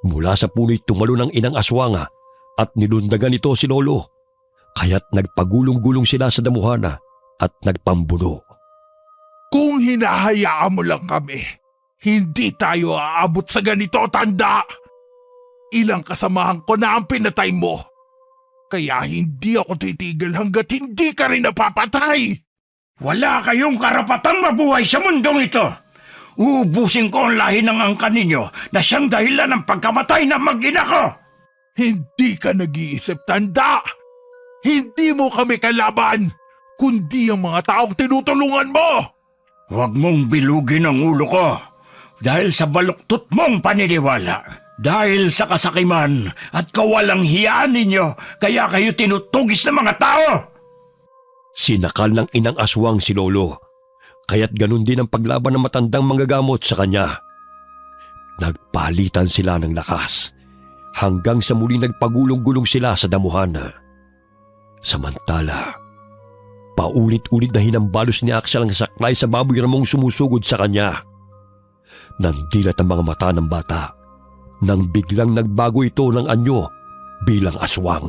Mula sa puno'y tumalo ng inang aswanga at nilundagan ito si Lolo. Kaya't nagpagulong-gulong sila sa damuhana at nagpambuno. Kung hinahayaan mo lang kami, hindi tayo aabot sa ganito, tanda. Ilang kasamahan ko na ang pinatay mo. Kaya hindi ako titigil hanggat hindi ka rin napapatay. Wala kayong karapatang mabuhay sa mundong ito. Uubusin ko ang lahi ng angkan ninyo na siyang dahilan ng pagkamatay ng mag-ina ko. Hindi ka nag-iisip, tanda. Hindi mo kami kalaban, kundi ang mga taong tinutulungan mo. Huwag mong bilugin ang ulo ko dahil sa baluktot mong paniniwala. Dahil sa kasakiman at kawalang hiyaan ninyo, kaya kayo tinutugis ng mga tao. Sinakal ng inang aswang si Lolo. Kaya't ganun din ang paglaban ng matandang manggagamot sa kanya. Nagpalitan sila ng lakas hanggang sa muli nagpagulong-gulong sila sa damuhan. Samantala, paulit-ulit na hinambalos ni Axel ang saklay sa baboy ramong sumusugod sa kanya. Nandilat ang mga mata ng bata nang biglang nagbago ito ng anyo bilang aswang.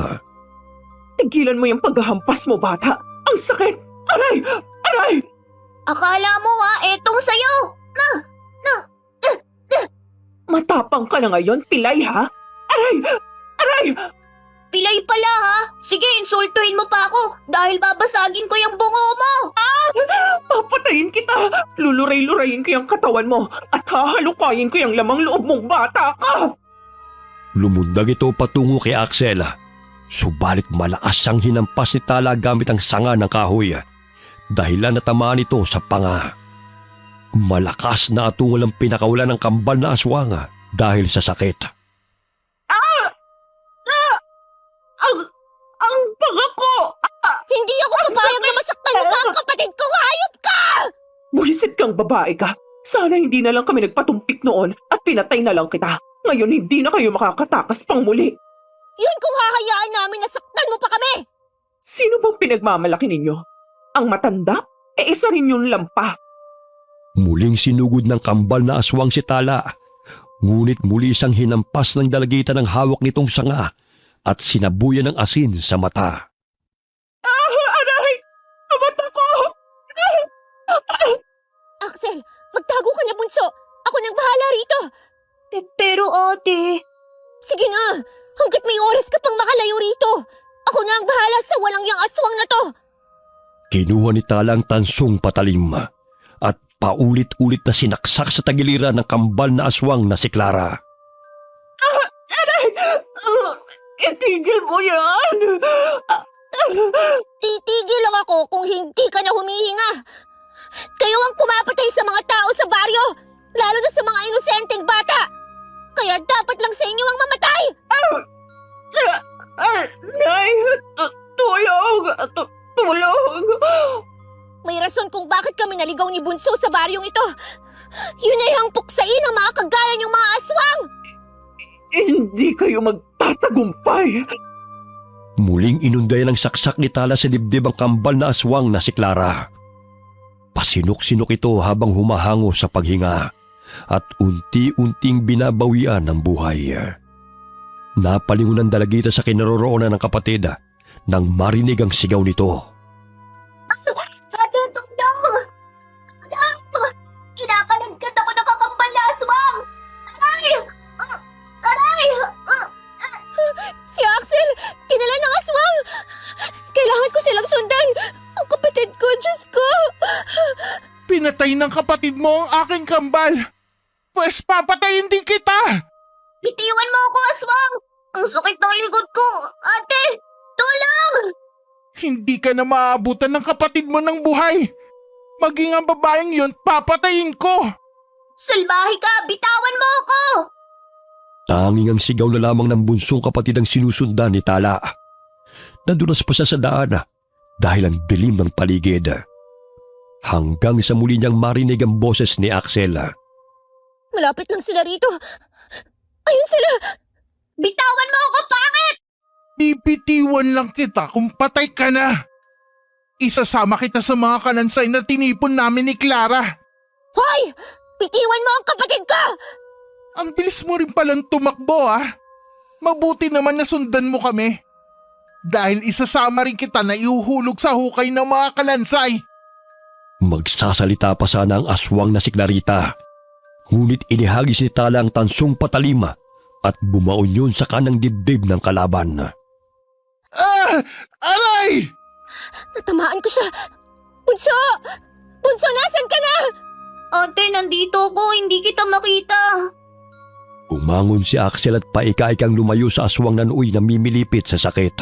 Tigilan mo yung paghahampas mo, bata. Ang sakit! Aray! Aray! Akala mo etong sayo! Matapang ka na ngayon, pilay ha? Aray! Aray! Pilay pala ha. Sige, insultuhin mo pa ako dahil babasagin ko yung bungo mo. Papatayin kita! Luluray-lurayin ko yung katawan mo at hahalukayin ko yung lamang loob mong bata ka! Lumundag ito patungo kay Axel. Subalit malakas siyang hinampas ni Tala gamit ang sanga ng kahoy. Dahilan natamaan ito sa panga. Malakas na atungal ang pinakawalan ng kambal na aswang dahil sa sakit. Ang panga ko! Hindi ako papayag na masaktan mo pa ang kapatid ko! Hayop ka! Buhisit kang babae ka. Sana hindi na lang kami nagpatumpik noon at pinatay na lang kita. Ngayon hindi na kayo makakatakas pang muli. Yun kung hahayaan namin na saktan mo pa kami! Sino bang pinagmamalaki ninyo? Ang matanda? Isa rin yung lampa. Muling sinugod ng kambal na aswang si Tala. Ngunit muli siyang hinampas ng dalagitan ng hawak nitong sanga at sinabuyan ng asin sa mata. Aray! Ang mata ko! Axel, magtago ka na, bunso! Ako nang bahala rito! Pero ate, Sige na! Hanggat may oras ka pang makalayo rito! Ako na ang bahala sa walang yang aswang na to! Kinuha ni Tala ang tansong patalim at paulit-ulit na sinaksak sa tagiliran ng kambal na aswang na si Clara. Aray! Itigil mo yan! Titigil lang ako kung hindi ka na humihinga! Kayo ang pumapatay sa mga tao sa baryo! Lalo na sa mga inosenteng bata! Kaya dapat lang sa inyo ang mamatay! Nay! Tulong! Tulong! May rason kung bakit kami naligaw ni Bunso sa baryong ito! Yun ay ang puksain ng mga kagaya niyong mga aswang! Hindi kayo magtatagumpay! Muling inunday ng saksak ni Tala sa dibdib ang kambal na aswang na si Clara. Pasinok-sinok ito habang humahango sa paghinga at unti-unting binabawian ng buhay. Napalingon ang dalagita sa kinaroroonan ng kapatid nang marinig ang sigaw nito. Tutong! Kinakalagkat ako ng kakambal na aswang! Aray! Aray! Si Axel! Kinala ng aswang! Kailangan ko silang sundan! Ang kapatid ko, Diyos ko! Pinatay ng kapatid mo ang aking kambal. Pwes papatayin din kita. Bitiwan mo ako, aswang! Ang sakit ng likod ko! Ate! Tulong! Hindi ka na maabutan ng kapatid mo ng buhay. Maging ang babaeng yun, papatayin ko. Salbahe ka! Bitawan mo ako! Tanging ang sigaw na lamang ng bunsong kapatid ang sinusundan ni Tala. Nadulas pa siya sa daan dahil ang dilim ng paligid. Hanggang sa muli niyang marinig ang boses ni Axel. Malapit lang sila rito! Ayun sila! Bitawan mo ako, pangit! Pipitiwan lang kita kung patay ka na. Isasama kita sa mga kalansay na tinipon namin ni Clara. Hoy! Bitiwan mo ang kapatid ko! Ang bilis mo rin palang tumakbo Mabuti naman na sundan mo kami. Dahil isasama rin kita na ihuhulog sa hukay ng mga kalansay. Magsasalita pa sana ang aswang na si Clarita. Ngunit inihagis ni Tala ang tansong patalima at bumaon yun sa kanang dibdib ng kalaban. Aray! Natamaan ko siya! Bunso! Bunso, nasan ka na? Ate, nandito ako. Hindi kita makita. Umangon si Axel at paika-ikang lumayo sa aswang na nooy na mimilipit sa sakit.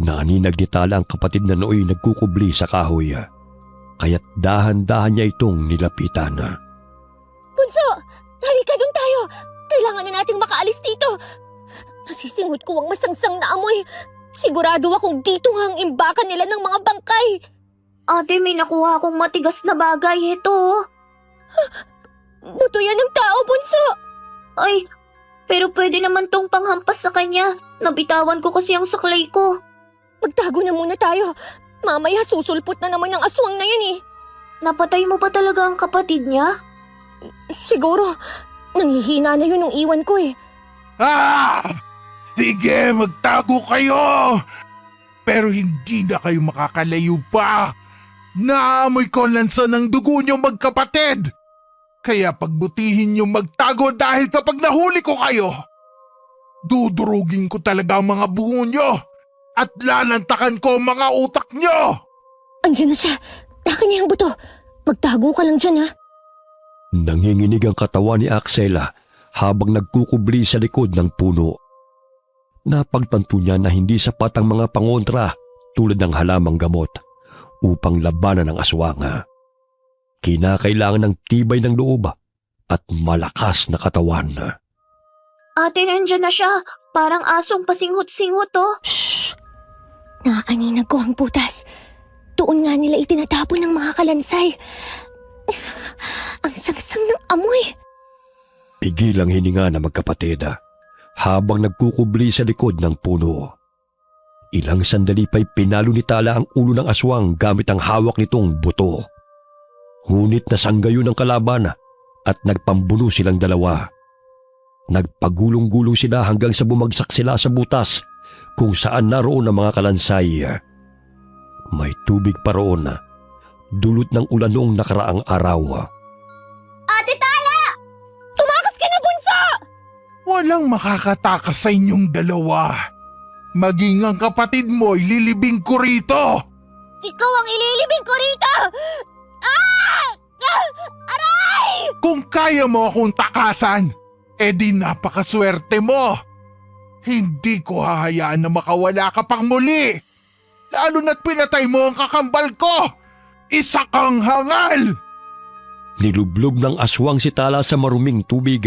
Naninag ni Tala ang kapatid na nooy nagkukubli sa kahoy. Kaya't dahan-dahan niya itong nilapitan. Bunso! Halika doon tayo! Kailangan na nating makaalis dito! Nasisinghot ko ang masangsang na amoy. Sigurado akong dito nga ang imbakan nila ng mga bangkay. Ate, may nakuha akong matigas na bagay. Ito. Buto yan ng tao, Bunso! Ay, pero pwede naman tong panghampas sa kanya. Nabitawan ko kasi ang saklay ko. Magtago na muna tayo. Mamaya susulpot na naman ang aswang na yun eh. Napatay mo pa talaga ang kapatid niya? Siguro, nanghihina na yun nung iwan ko eh. Sige, magtago kayo! Pero hindi na kayo makakalayo pa! Naamoy ko ang lansa ng dugo niyo magkapatid! Kaya pagbutihin niyo magtago dahil kapag nahuli ko kayo, Dudurugin ko talaga ang mga bungo nyo at lalantakan ko ang mga utak nyo! Andiyan na siya. Akin niya ang buto. Magtago ka lang dyan, ha? Nanginginig ang katawan ni Axel habang nagkukubli sa likod ng puno. Napagtanto niya na hindi sapat ang mga pangontra tulad ng halamang gamot upang labanan ang aswang. Kinakailangan ng tibay ng loob at malakas na katawan. Ate, nandyan na siya. Parang asong pasinghot-singhot, oh. Shh! Naaninag ko ang butas. Doon nga nila itinatapon ng mga kalansay. Ang sangsang ng amoy. Pigil ang hininga na magkapatid habang nagkukubli sa likod ng puno. Ilang sandali pa'y pinalo ni Tala ang ulo ng aswang gamit ang hawak nitong buto. Ngunit nasanggayon ang kalaban at nagpambuno silang dalawa. Nagpagulong-gulong sila hanggang sa bumagsak sila sa butas kung saan naroon ang mga kalansay. May tubig pa roon, dulot ng ulan noong nakaraang araw. Ate Tala! Tumakas ka na, bunso! Walang makakatakas sa inyong dalawa. Maging ang kapatid mo'y lilibing ko rito! Ikaw ang ililibing ko rito! Ah! Aray! Kung kaya mo akong takasan, edi napakaswerte mo. Hindi ko hahayaan na makawala ka pang muli. Lalo na't pinatay mo ang kakambal ko. Isa kang hangal! Nilublob ng aswang si Tala sa maruming tubig.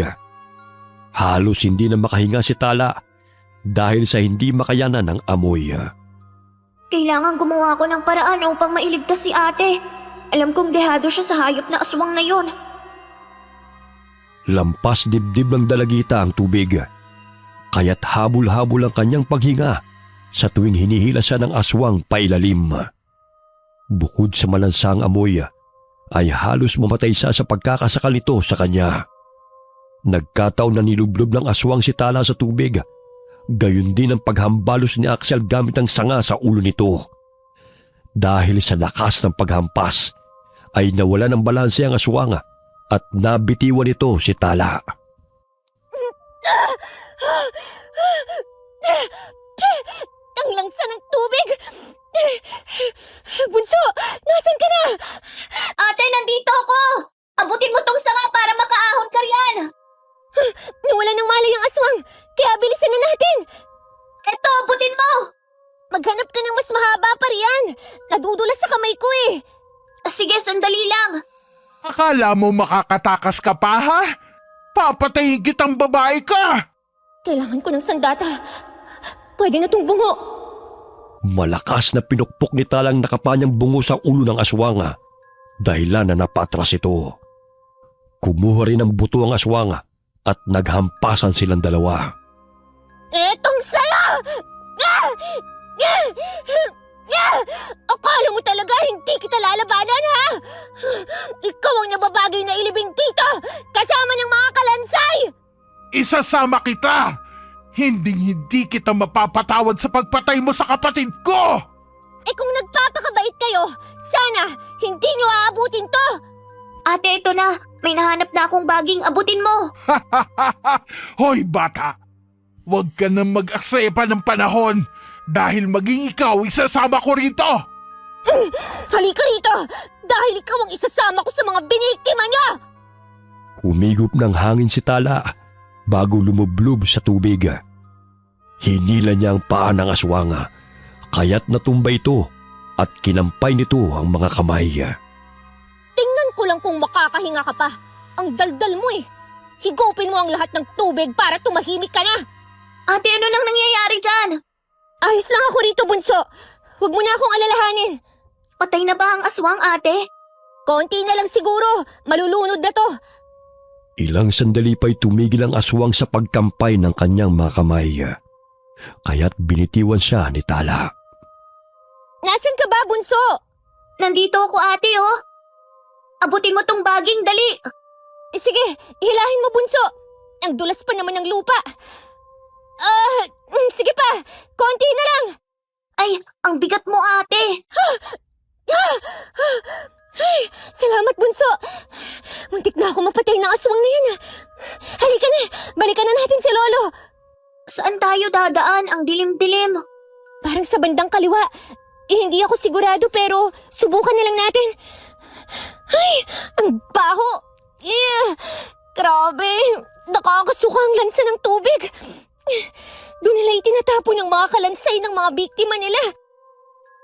Halos hindi na makahinga si Tala dahil sa hindi makayanan ng amoy. Kailangan gumawa ko ng paraan upang mailigtas si ate. Alam kong dehado siya sa hayop na aswang na yon. Lampas dibdib ng dalagita ang tubig. Kaya't habol-habol ang kanyang paghinga sa tuwing hinihila siya ng aswang pailalim. Bukod sa malansang amoy, ay halos mamatay siya sa pagkakasakal nito sa kanya. Nagkataon na nilublob ng aswang si Tala sa tubig. Gayon din ang paghambalos ni Axel gamit ang sanga sa ulo nito. Dahil sa lakas ng paghampas, ay nawala ng balanse ang aswang at nabitiwan nito si Tala. Ang langsa ng tubig! Bunso, nasan ka na? Ate, nandito ako! Abutin mo tong sanga para makaahon ka riyan! Nawala ng malay ang aswang, kaya bilisan na natin! Eto, abutin mo! Maghanap ka ng mas mahaba pa riyan! Nadudulas sa kamay ko eh! Sige, sandali lang. Akala mo makakatakas ka pa, ha? Papatayin kitang babae ka! Kailangan ko ng sandata. Pwede na tong bungo. Malakas na pinukpok ni Talang nakapanyang bungo sa ulo ng aswang dahilan na napatras ito. Kumuha rin ng buto ang aswang at naghampasan silang dalawa. Etong sayo! Akala mo talaga hindi kita lalabanan, ha? Ikaw ang nababagay na ilibing dito kasama ng mga kalansay! Isasama kita! Hindi kita mapapatawad sa pagpatay mo sa kapatid ko! Eh kung nagpapakabait kayo, sana hindi nyo aabutin to! Ate, ito na. May nahanap na akong baging abutin mo. Hoy bata! Huwag ka nang mag-aksepa ng panahon dahil maging ikaw isasama ko rito! Halika rito! Dahil ikaw ang isasama ko sa mga biniktima niya! Umigop ng hangin si Tala bago lumublob sa tubig. Hinila niya ang paa ng aswang, kaya't natumba ito at kinampay nito ang mga kamay. Tingnan ko lang kung makakahinga ka pa. Ang daldal mo eh. Higupin mo ang lahat ng tubig para tumahimik ka na. Ate, ano nang nangyayari dyan? Ayos lang ako rito, bunso. Huwag mo na akong alalahanin. Patay na ba ang aswang, ate? Konti na lang siguro. Malulunod na to. Ilang sandali pa'y tumigil ang aswang sa pagkampay ng kanyang mga kamay. Kaya't binitiwan siya ni Tala. Nasaan ka ba, bunso? Nandito ako, ate, oh. Abutin mo tong baging, dali. Sige, hilahin mo, bunso. Ang dulas pa naman ng lupa. Sige pa. Konti na lang. Ay, ang bigat mo, ate. Ay, salamat, bunso. Muntik na ako mapatay ng aswang na yan. Halika na, balikan na natin si Lolo. Saan tayo dadaan? Ang dilim-dilim. Parang sa bandang kaliwa. Hindi ako sigurado pero subukan na lang natin. Ay, ang baho! Grabe! Nakakasuka ang lansa ng tubig. Doon nila itinatapon ang mga kalansay ng mga biktima nila.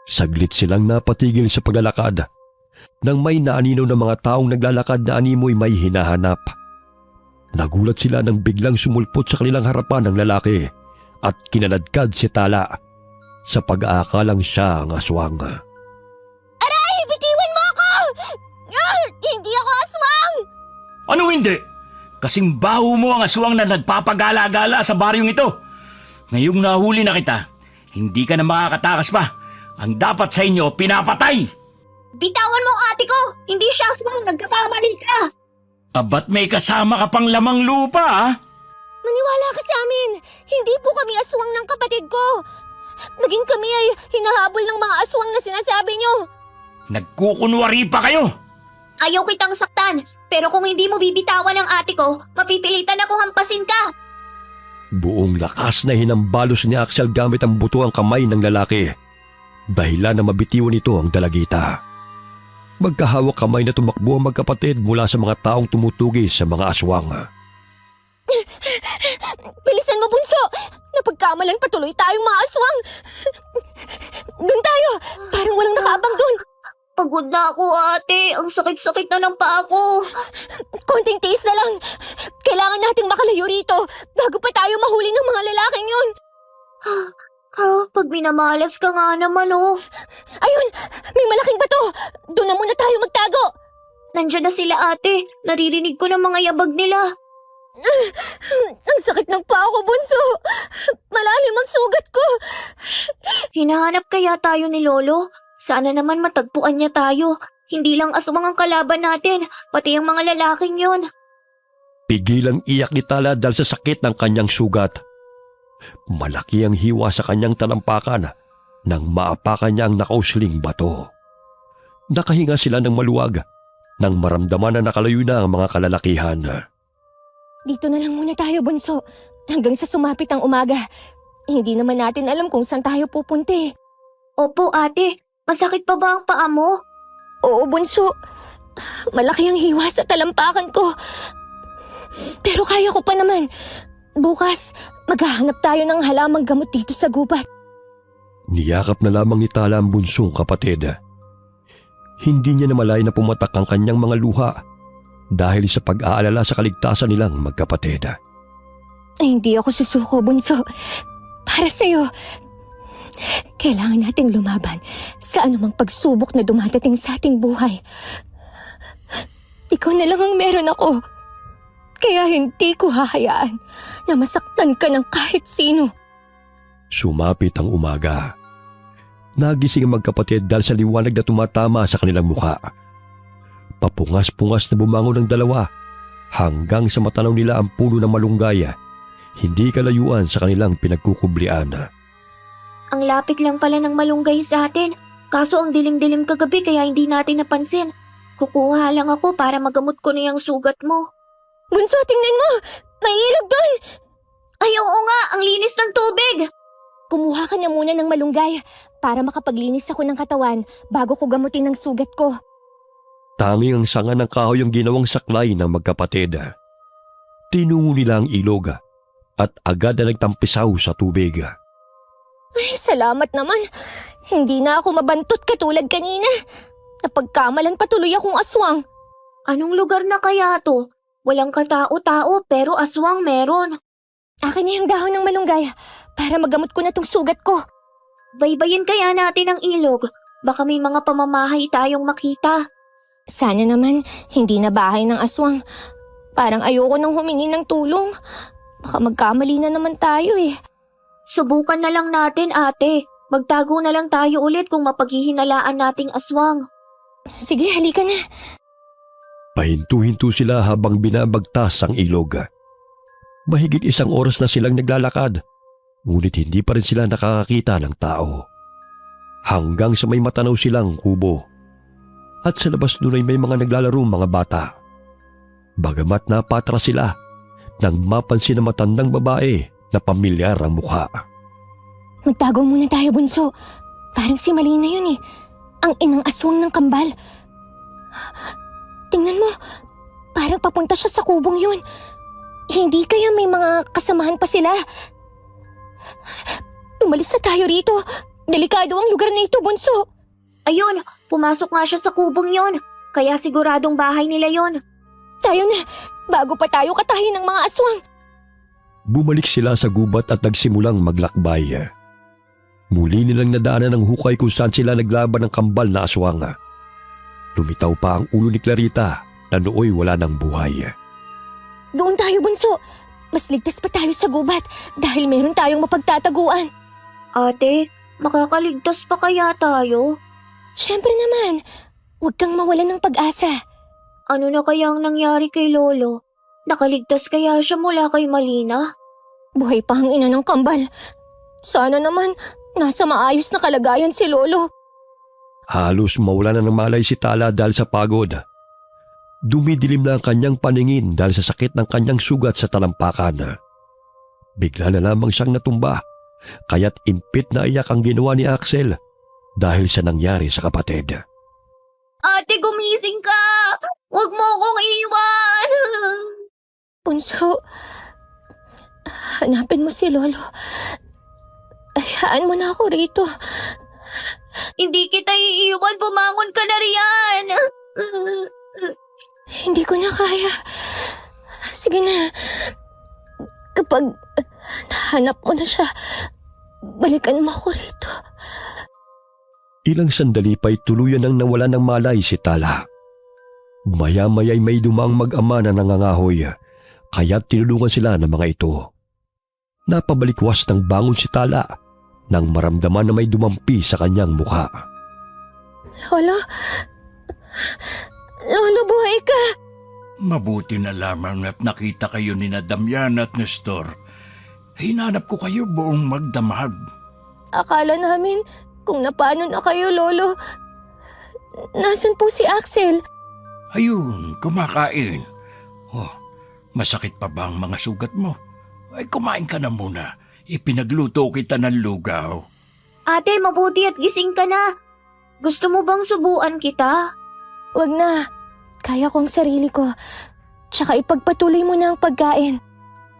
Saglit silang napatigil sa paglalakad. Nang may naaninaw ng mga taong naglalakad na animoy may hinahanap. Nagulat sila nang biglang sumulpot sa kanilang harapan ng lalaki at kinaladkad si Tala sa pag-aakalang siya ang aswang. Aray! Bitiwan mo ako! Hindi ako aswang! Ano hindi? Kasing baho mo ang aswang na nagpapagala-gala sa baryong ito. Ngayong nahuli na kita, hindi ka na makakatakas pa. Ang dapat sa inyo, pinapatay! Bitawan mo ang ate ko! Hindi siya aswang, nagkakamali ka! Abat may kasama ka pang lamang lupa, ah? Maniwala ka sa amin! Hindi po kami aswang ng kapatid ko! Maging kami ay hinahabol ng mga aswang na sinasabi nyo! Nagkukunwari pa kayo! Ayaw kitang saktan, pero kung hindi mo bibitawan ang ate ko, mapipilitan ako hampasin ka! Buong lakas na hinambalos ni Axel gamit ang buto ang kamay ng lalaki. Dahilan na mabitiwan nito ang dalagita. Magkahawak kamay na tumakbo ang magkapatid mula sa mga taong tumutugis sa mga aswang. Bilisan mo, bunso! Napagkamalan patuloy tayong mga aswang! Doon tayo! Parang walang nakaabang doon! Pagod na ako, ate. Ang sakit-sakit na ng paa ko. Konting tiis na lang! Kailangan nating makalayo rito bago pa tayo mahuli ng mga lalaking yun! Pag minamalas ka nga naman, oh. Ayun! May malaking bato! Doon na muna tayo magtago! Nandiyan na sila, ate. Naririnig ko ng mga yabag nila. Ang sakit ng paa ko, bunso! Malalim ang sugat ko! Hinahanap kaya tayo ni Lolo? Sana naman matagpuan niya tayo. Hindi lang aswang ang kalaban natin, pati ang mga lalaking yon. Pigilang iyak ni Tala dahil sa sakit ng kanyang sugat. Malaki ang hiwa sa kanyang talampakan nang maapakan niya ang nakausling bato. Nakahinga sila ng maluwag nang maramdaman na nakalayo na ang mga kalalakihan. Dito na lang muna tayo, bunso. Hanggang sa sumapit ang umaga. Hindi naman natin alam kung saan tayo pupunti. Opo, ate. Masakit pa ba ang paa mo? Oo, bunso. Malaki ang hiwa sa talampakan ko. Pero kaya ko pa naman. Bukas, maghahanap tayo ng halamang gamot dito sa gubat. Niyakap na lamang ni Tala ang bunsong kapatid. Hindi niya namalay na pumatak ang kanyang mga luha dahil sa pag-aalala sa kaligtasan nilang magkapatid. Ay, hindi ako susuko, bunso. Para sa'yo. Kailangan nating lumaban sa anumang pagsubok na dumadating sa ating buhay. Ikaw na lang ang meron ako. Kaya hindi ko hahayaan na masaktan ka ng kahit sino. Sumapit ang umaga. Nagising ang magkapatid dahil sa liwanag na tumatama sa kanilang mukha. Papungas-pungas na bumangon ang dalawa hanggang sa matanaw nila ang puno ng malunggay, hindi kalayuan sa kanilang pinagkukublian. Ang lapit lang pala ng malunggay sa atin. Kaso ang dilim-dilim kagabi kaya hindi natin napansin. Kukuha lang ako para magamot ko na yung sugat mo. Bunso, tingnan mo! May ilog doon! Ay, oo nga! Ang linis ng tubig! Kumuha ka na muna ng malunggay para makapaglinis ako ng katawan bago ko gamutin ang sugat ko. Tanging ang sanga ng kahoy ang ginawang saklay ng magkapatid. Tinungo nila ang ilog at agad na nagtampisaw sa tubig. Ay, salamat naman. Hindi na ako mabantot katulad kanina. Napagkamalan patuloy akong aswang. Anong lugar na kaya to? Walang katao-tao pero aswang meron. Akin na yung dahon ng malunggay para magamot ko na tong sugat ko. Baybayin kaya natin ang ilog. Baka may mga pamamahay tayong makita. Sana naman hindi na bahay ng aswang. Parang ayoko nang humingi ng tulong. Baka magkamali na naman tayo eh. Subukan na lang natin, ate. Magtago na lang tayo ulit kung mapaghihinalaan nating aswang. Sige, halika na. Pahinto-hinto sila habang binabagtas ang ilog. Mahigit 1 oras na silang naglalakad, ngunit hindi pa rin sila nakakakita ng tao. Hanggang sa may matanaw silang kubo. At sa labas doon ay may mga naglalaro mga bata. Bagamat napatras sila, nang mapansin na matandang babae na pamilyar ang mukha. Magtago muna tayo, Bunso. Parang si Malina yun eh. Ang inang aswang ng kambal. Tingnan mo, parang papunta siya sa kubong yun. Hindi kaya may mga kasamahan pa sila? Umalis na tayo rito. Delikado ang lugar na ito, Bunso. Ayun, pumasok nga siya sa kubong yon. Kaya siguradong bahay nila yon. Tayo na, bago pa tayo katahin ng mga aswang. Bumalik sila sa gubat at nagsimulang maglakbay. Muli nilang nadaanan ang hukay kung saan sila naglaban ng kambal na aswang. Lumitaw pa ang ulo ni Clarita na nooy wala ng buhay. Doon tayo, Bunso. Mas ligtas pa tayo sa gubat dahil meron tayong mapagtataguan. Ate, makakaligtas pa kaya tayo? Siyempre naman, huwag kang mawalan ng pag-asa. Ano na kaya ang nangyari kay Lolo? Nakaligtas kaya siya mula kay Malina? Buhay pa ang ina ng kambal. Sana naman, nasa maayos na kalagayan si Lolo. Halos mawala na ng malay si Tala dahil sa pagod. Dumidilim na ang kanyang paningin dahil sa sakit ng kanyang sugat sa talampakan. Bigla na lamang siyang natumba, kaya't impit na iyak ang ginawa ni Axel dahil sa nangyari sa kapatid. Ate, gumising ka! Huwag mo akong iwan! Bunso, hanapin mo si Lolo. Hayaan mo na ako rito. Hindi kita iiwan, bumangon ka na riyan! Hindi ko na kaya. Sige na. Kapag nahanap mo na siya, balikan mo ako rito. Ilang sandali pa'y tuluyan nang nawala ng malay si Tala. Maya-maya'y may dumaang mag-ama na nangangahoy, kaya tinulungan sila ng mga ito. Napabalikwas ng bangon si Tala nang maramdaman na may dumampi sa kanyang mukha. Lolo? Lolo, buhay ka! Mabuti na lamang at nakita kayo ni na Damian at Nestor. Hinanap ko kayo buong magdamag. Akala namin kung napano na kayo, Lolo. Nasaan po si Axel? Ayun, kumakain. Oh, masakit pa ba ang mga sugat mo? Ay, kumain ka na muna. Ipinagluto kita ng lugaw. Ate, mabuti at gising ka na. Gusto mo bang subuan kita? Wag na. Kaya ko ang sarili ko. Tsaka ipagpatuloy mo na ang pagkain.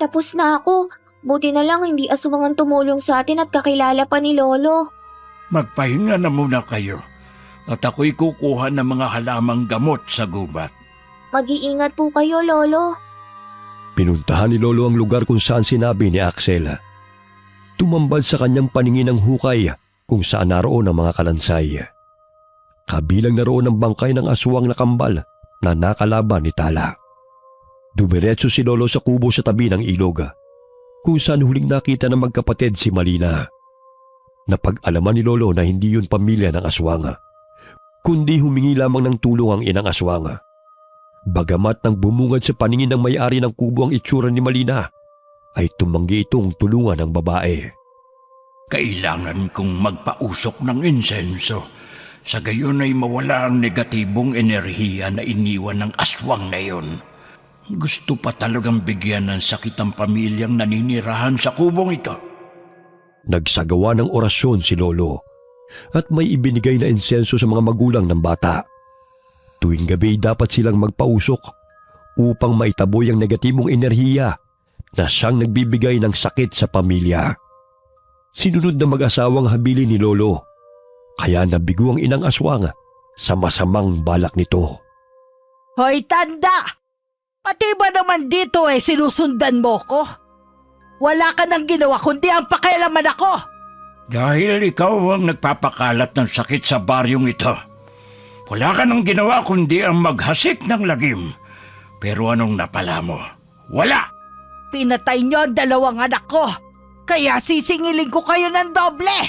Tapos na ako. Buti na lang hindi aswang ang tumulong sa atin at kakilala pa ni Lolo. Magpahinga na muna kayo. At ako'y kukuha ng mga halamang gamot sa gubat. Mag-iingat po kayo, Lolo. Pinuntahan ni Lolo ang lugar kung saan sinabi ni Axel. Tumambad sa kanyang paningin ang hukay kung saan naroon ang mga kalansay. Kabilang naroon ang bangkay ng aswang na kambal na nakalaban ni Tala. Dumiretso si Lolo sa kubo sa tabi ng ilog, kung saan huling nakita ng magkapatid si Malina. Napag-alaman ni Lolo na hindi yun pamilya ng aswang, kundi humingi lamang ng tulong ang inang aswang. Bagamat nang bumungad sa paningin ng may-ari ng kubo ang itsura ni Malina, ay tumanggi itong tulungan ng babae. Kailangan kong magpausok ng insenso. Sa gayon ay mawala ang negatibong enerhiya na iniwan ng aswang na yon. Gusto pa talagang bigyan ng sakit ang pamilyang naninirahan sa kubong ito. Nagsagawa ng orasyon si Lolo at may ibinigay na insenso sa mga magulang ng bata. Tuwing gabi dapat silang magpausok upang maitaboy ang negatibong enerhiya na siyang nagbibigay ng sakit sa pamilya. Sinunod na mag-asawang habili ni Lolo, kaya nabigo ang inang aswang sa masamang balak nito. Hoy, tanda! Pati ba naman dito sinusundan mo ko? Wala ka nang ginawa kundi ang pakialaman ako! Dahil ikaw ang nagpapakalat ng sakit sa baryong ito. Wala ka nang ginawa kundi ang maghasik ng lagim. Pero anong napala mo? Wala! Pinatay niyo ang dalawang anak ko, kaya sisingilin ko kayo ng doble!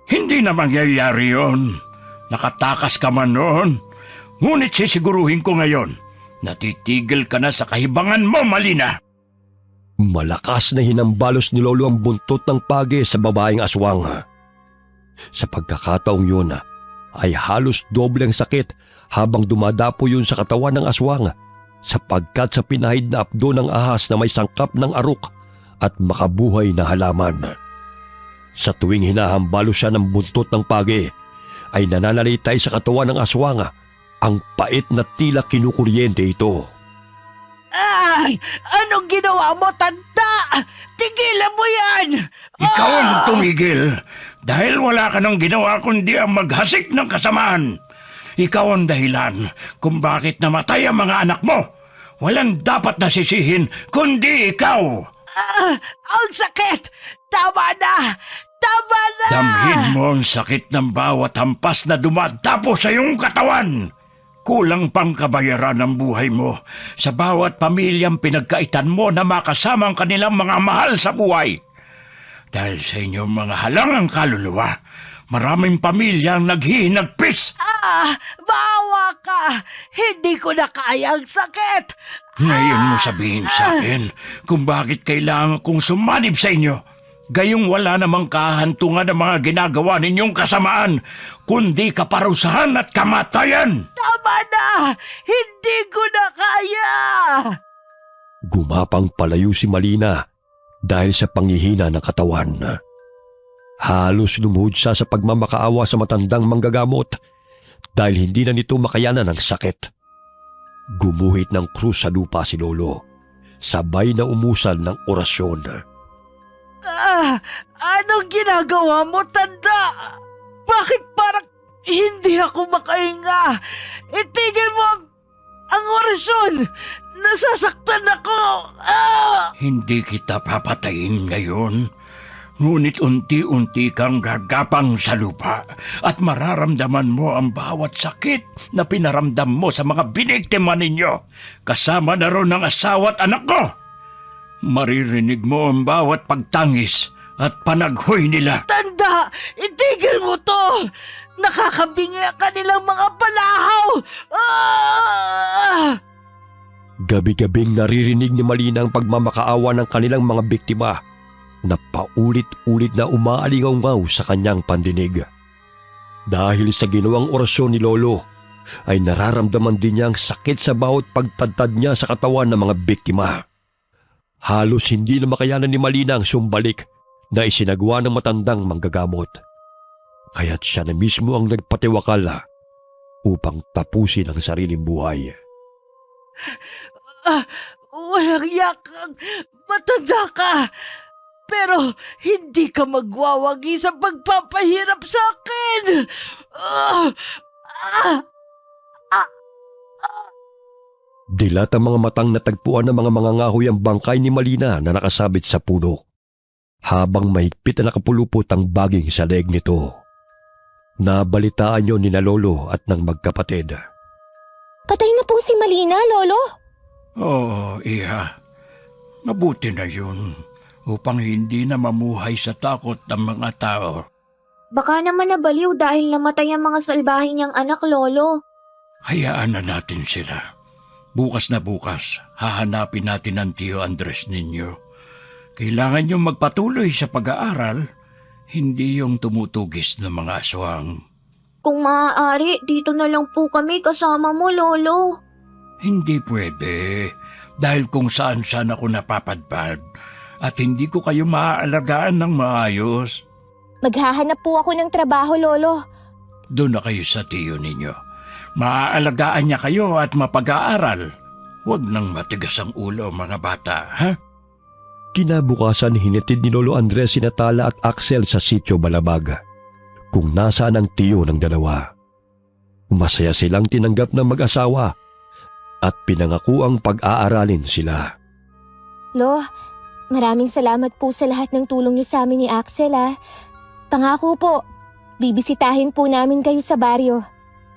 Hindi na mangyayari yun. Nakatakas ka man noon. Ngunit sisiguruhin ko ngayon, natitigil ka na sa kahibangan mo, Malina. Malakas na hinambalos ni Lolo ang buntot ng pagi sa babaeng aswang. Sa pagkakataong yun, ay halos doble ang sakit habang dumadapo yun sa katawan ng aswang, sapagkat sa pinahid na apdo ng ahas na may sangkap ng arok at makabuhay na halaman. Sa tuwing hinahambalo siya ng buntot ng pagi, ay nananalitay sa katawan ng aswang ang pait na tila kinukuryente ito. Ay! Anong ginawa mo, tanda? Tigilan mo yan! Ikaw ang tumigil dahil wala ka nang ginawa kundi ang maghasik ng kasamaan. Ikaw ang dahilan kung bakit namatay ang mga anak mo. Walang dapat na sisihin kundi ikaw. Ang sakit! Tama na! Tama na! Damhin mo ang sakit ng bawat hampas na dumadapo sa iyong katawan. Kulang pang kabayaran ng buhay mo sa bawat pamilyang pinagkaitan mo na makasama ang kanilang mga mahal sa buhay. Dahil sa inyong mga halangang kaluluwa, maraming pamilyang naghihinagpis. Bawa ka! Hindi ko na kaya ang sakit! Ngayon mo sabihin sa akin kung bakit kailangan kong sumanib sa inyo. Gayong wala namang kahantungan ng mga ginagawa ninyong kasamaan, kundi kaparusahan at kamatayan. Tama na! Hindi ko na kaya! Gumapang palayo si Malina dahil sa panghihina ng katawan. Halos lumuhod siya sa pagmamakaawa sa matandang manggagamot dahil hindi na nito makayanan ang sakit. Gumuhit ng krus sa lupa si Lolo, sabay na umusal ng orasyon. Anong ginagawa mo, tanda? Bakit parang hindi ako makahinga? Itigil mo ang orasyon! Nasasaktan ako! Hindi kita papatayin ngayon. Ngunit unti-unti kang gagapang sa lupa at mararamdaman mo ang bawat sakit na pinaramdam mo sa mga biniktima ninyo. Kasama na ron ang asawa at anak ko. Maririnig mo ang bawat pagtangis at panaghoy nila. Tanda! Itigil mo to! Nakakabingi ang kanilang mga palahaw! Gabi-gabing naririnig ni Malina ang pagmamakaawa ng kanilang mga biktima na paulit-ulit na umaalingaw-ngaw sa kanyang pandinig. Dahil sa ginawang orasyon ni Lolo, ay nararamdaman din niya ang sakit sa bawat pagtadtad niya sa katawan ng mga biktima. Halos hindi na makayanan ni Malina ang sumbalik na isinagawa ng matandang manggagamot. Kaya't siya na mismo ang nagpatiwakal upang tapusin ang sariling buhay. Walang yakang matanda ka! Pero hindi ka magwawagi sa pagpapahirap sa akin! Dilat ang mga matang natagpuan ng mga mangangahoy ang bangkay ni Malina na nakasabit sa puno, habang mahigpit na nakapulupot ang baging sa leeg nito. Nabalitaan yon ni na Lolo at ng magkapatid. Patay na po si Malina, Lolo. Oo, Iha. Mabuti na yun upang hindi na mamuhay sa takot ng mga tao. Baka naman nabaliw dahil namatay ang mga salbahe niyang anak, Lolo. Hayaan na natin sila. Bukas na bukas, hahanapin natin ang Tio Andres ninyo. Kailangan niyong magpatuloy sa pag-aaral, hindi yung tumutugis ng mga aswang. Kung maaari, dito na lang po kami kasama mo, Lolo. Hindi pwede, dahil kung saan-saan ako napapadpad at hindi ko kayo maaalagaan ng maayos. Maghahanap po ako ng trabaho, Lolo. Doon na kayo sa tiyo ninyo. Maaalagaan niya kayo at mapag-aaral. Huwag nang matigas ang ulo, mga bata, ha? Kinabukasan hinatid ni Lolo Andres si Natala at Axel sa sitio Balabag, kung nasaan ang tiyo ng dalawa. Masaya silang tinanggap ng mag-asawa at pinangako ang pag-aaralin sila. Lo, maraming salamat po sa lahat ng tulong niyo sa amin ni Axel, ha. Pangako po, bibisitahin po namin kayo sa baryo.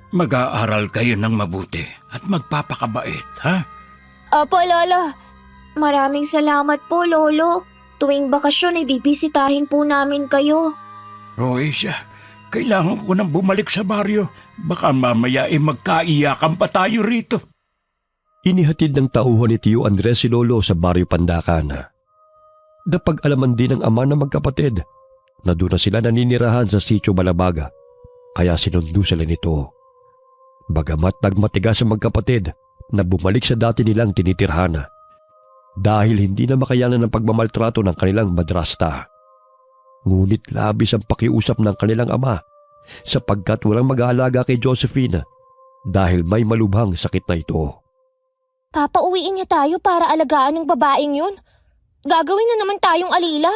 Mag-aaral kayo ng mabuti at magpapakabait, ha? Opo, Lolo. Maraming salamat po, Lolo. Tuwing bakasyon ay bibisitahin po namin kayo. Roysia, kailangan ko nang bumalik sa baryo. Baka mamaya ay magkaiyakan pa tayo rito. Inihatid ng tauhan ni Tio Andres si Lolo sa baryo Pandakan. Napag-alaman din ng ama na magkapatid na doon na sila naninirahan sa sitio Balabaga, kaya sinundo sila nito. Bagamat nagmatigas ang magkapatid na bumalik sa dati nilang tinitirhan, dahil hindi na makayanan ng pagmamaltrato ng kanilang madrasta. Ngunit labis ang pakiusap ng kanilang ama sapagkat walang mag-aalaga kay Josephine dahil may malubhang sakit na ito. Papauwiin niya tayo para alagaan ng babaeng yun. Gagawin na naman tayong alila.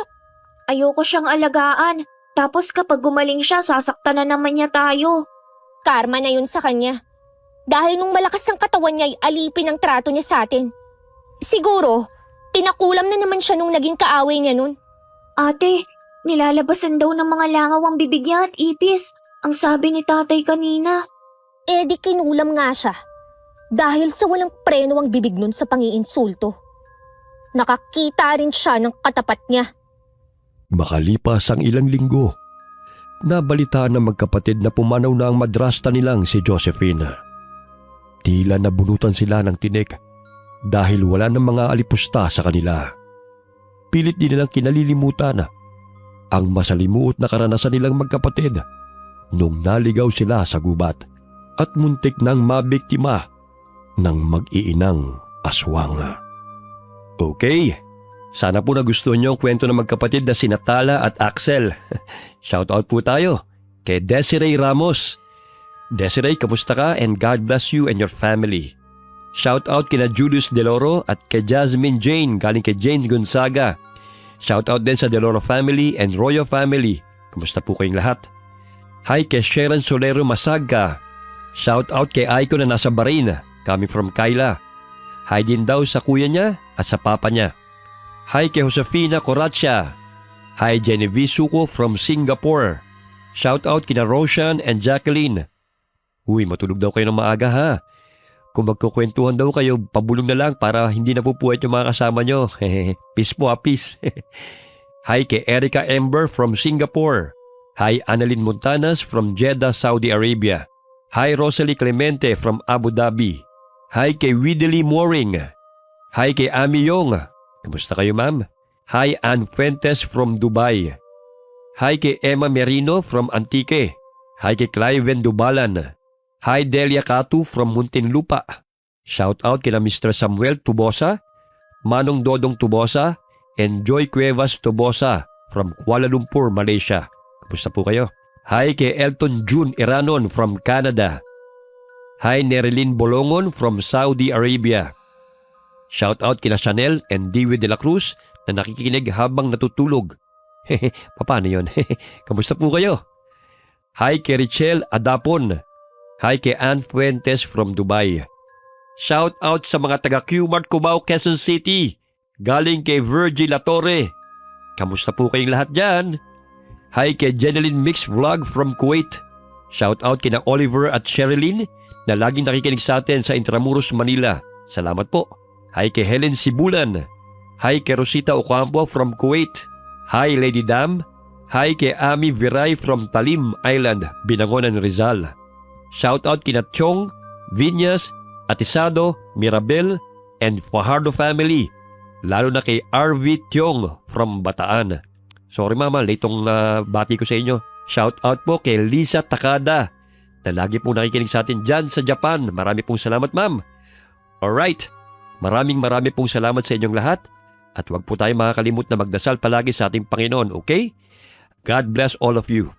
Ayoko siyang alagaan. Tapos kapag gumaling siya, sasaktan na naman niya tayo. Karma na yun sa kanya. Dahil nung malakas ang katawan niya ay alipin ang trato niya sa atin. Siguro, pinakulam na naman siya nung naging kaaway niya nun. Ate, nilalabasan daw ng mga langaw ang bibig niya at ipis. Ang sabi ni tatay kanina. Eh di kinulam nga siya. Dahil sa walang preno ang bibig nun sa pangiinsulto. Nakakita rin siya ng katapat niya. Makalipas ang ilang linggo, nabalitaan ng magkapatid na pumanaw na ang madrasta nilang si Josephine. Tila nabunutan sila ng tinik dahil wala ng mga alipusta sa kanila. Pilit din nilang kinalilimutan ang masalimuot na karanasan nilang magkapatid nung naligaw sila sa gubat at muntik nang mabiktima ng mag-iinang aswang. Okay, sana po nagustuhan niyo ang kwento ng magkapatid na sina Tala at Axel. Shoutout po tayo kay Desiree Ramos. Desiree, kamusta ka and God bless you and your family. Shoutout kina Julius Deloro at kay Jasmine Jane galing kay Jane Gonzaga. Shoutout din sa Deloro family and Royo family. Kamusta po kayong lahat? Hi kay Sharon Solero Masaga. Shoutout kay Aiko na nasa Bahrain, coming from Kaila. Hi din daw sa kuya niya at sa papa niya. Hi kay Josefina Coracha. Hi Genevieve Suko from Singapore. Shoutout kina Roshan and Jacqueline. Uy, matulog daw kayo ng maaga ha. Kung magkukwentuhan daw kayo, pabulong na lang para hindi napupuwet yung mga kasama nyo. Peace po peace. Hi kay Erica Ember from Singapore. Hi Annalyn Montanas from Jeddah, Saudi Arabia. Hi Rosalie Clemente from Abu Dhabi. Hi kay Widely Mooring. Hi kay Ami Yong. Kamusta kayo ma'am? Hi Ann Fuentes from Dubai. Hi kay Emma Merino from Antique. Hi kay Cliven Dubalan. Hi Delia Katu from Muntinlupa. Shout out kina Mr. Samuel Tubosa, Manong Dodong Tubosa, and Joy Cuevas Tubosa from Kuala Lumpur, Malaysia. Kamusta po kayo? Hi kay Elton June Iranon from Canada. Hi Nerilyn Bolongon from Saudi Arabia. Shout out kina Chanel and Dewey de la Cruz na nakikinig habang natutulog. Paano yun? Kamusta po kayo? Hi kay Richelle Adapon. Hi kay Ann Fuentes from Dubai. Shout out sa mga taga Qmart Cubao, Quezon City. Galing kay Virgil Latore. Kamusta po kayong lahat dyan? Hi kay Jeneline Mix Vlog from Kuwait. Shout out kina Oliver at Sherilyn na laging nakikinig sa atin sa Intramuros, Manila. Salamat po. Hi kay Helen Sibulan. Hi kay Rosita Ocampo from Kuwait. Hi Lady Dam. Hi kay Ami Viray from Talim Island, Binangonan, Rizal. Shout out kina Chong, Vinyas, Atisado, Mirabel, and Fajardo family. Lalo na kay RV Tiong from Bataan. Sorry mama, latong bati ko sa inyo. Shout out po kay Lisa Takada na lagi po nakikinig sa atin dyan sa Japan. Marami pong salamat ma'am. Alright, maraming pong salamat sa inyong lahat. At huwag po tayo makakalimut na magdasal palagi sa ating Panginoon, okay? God bless all of you.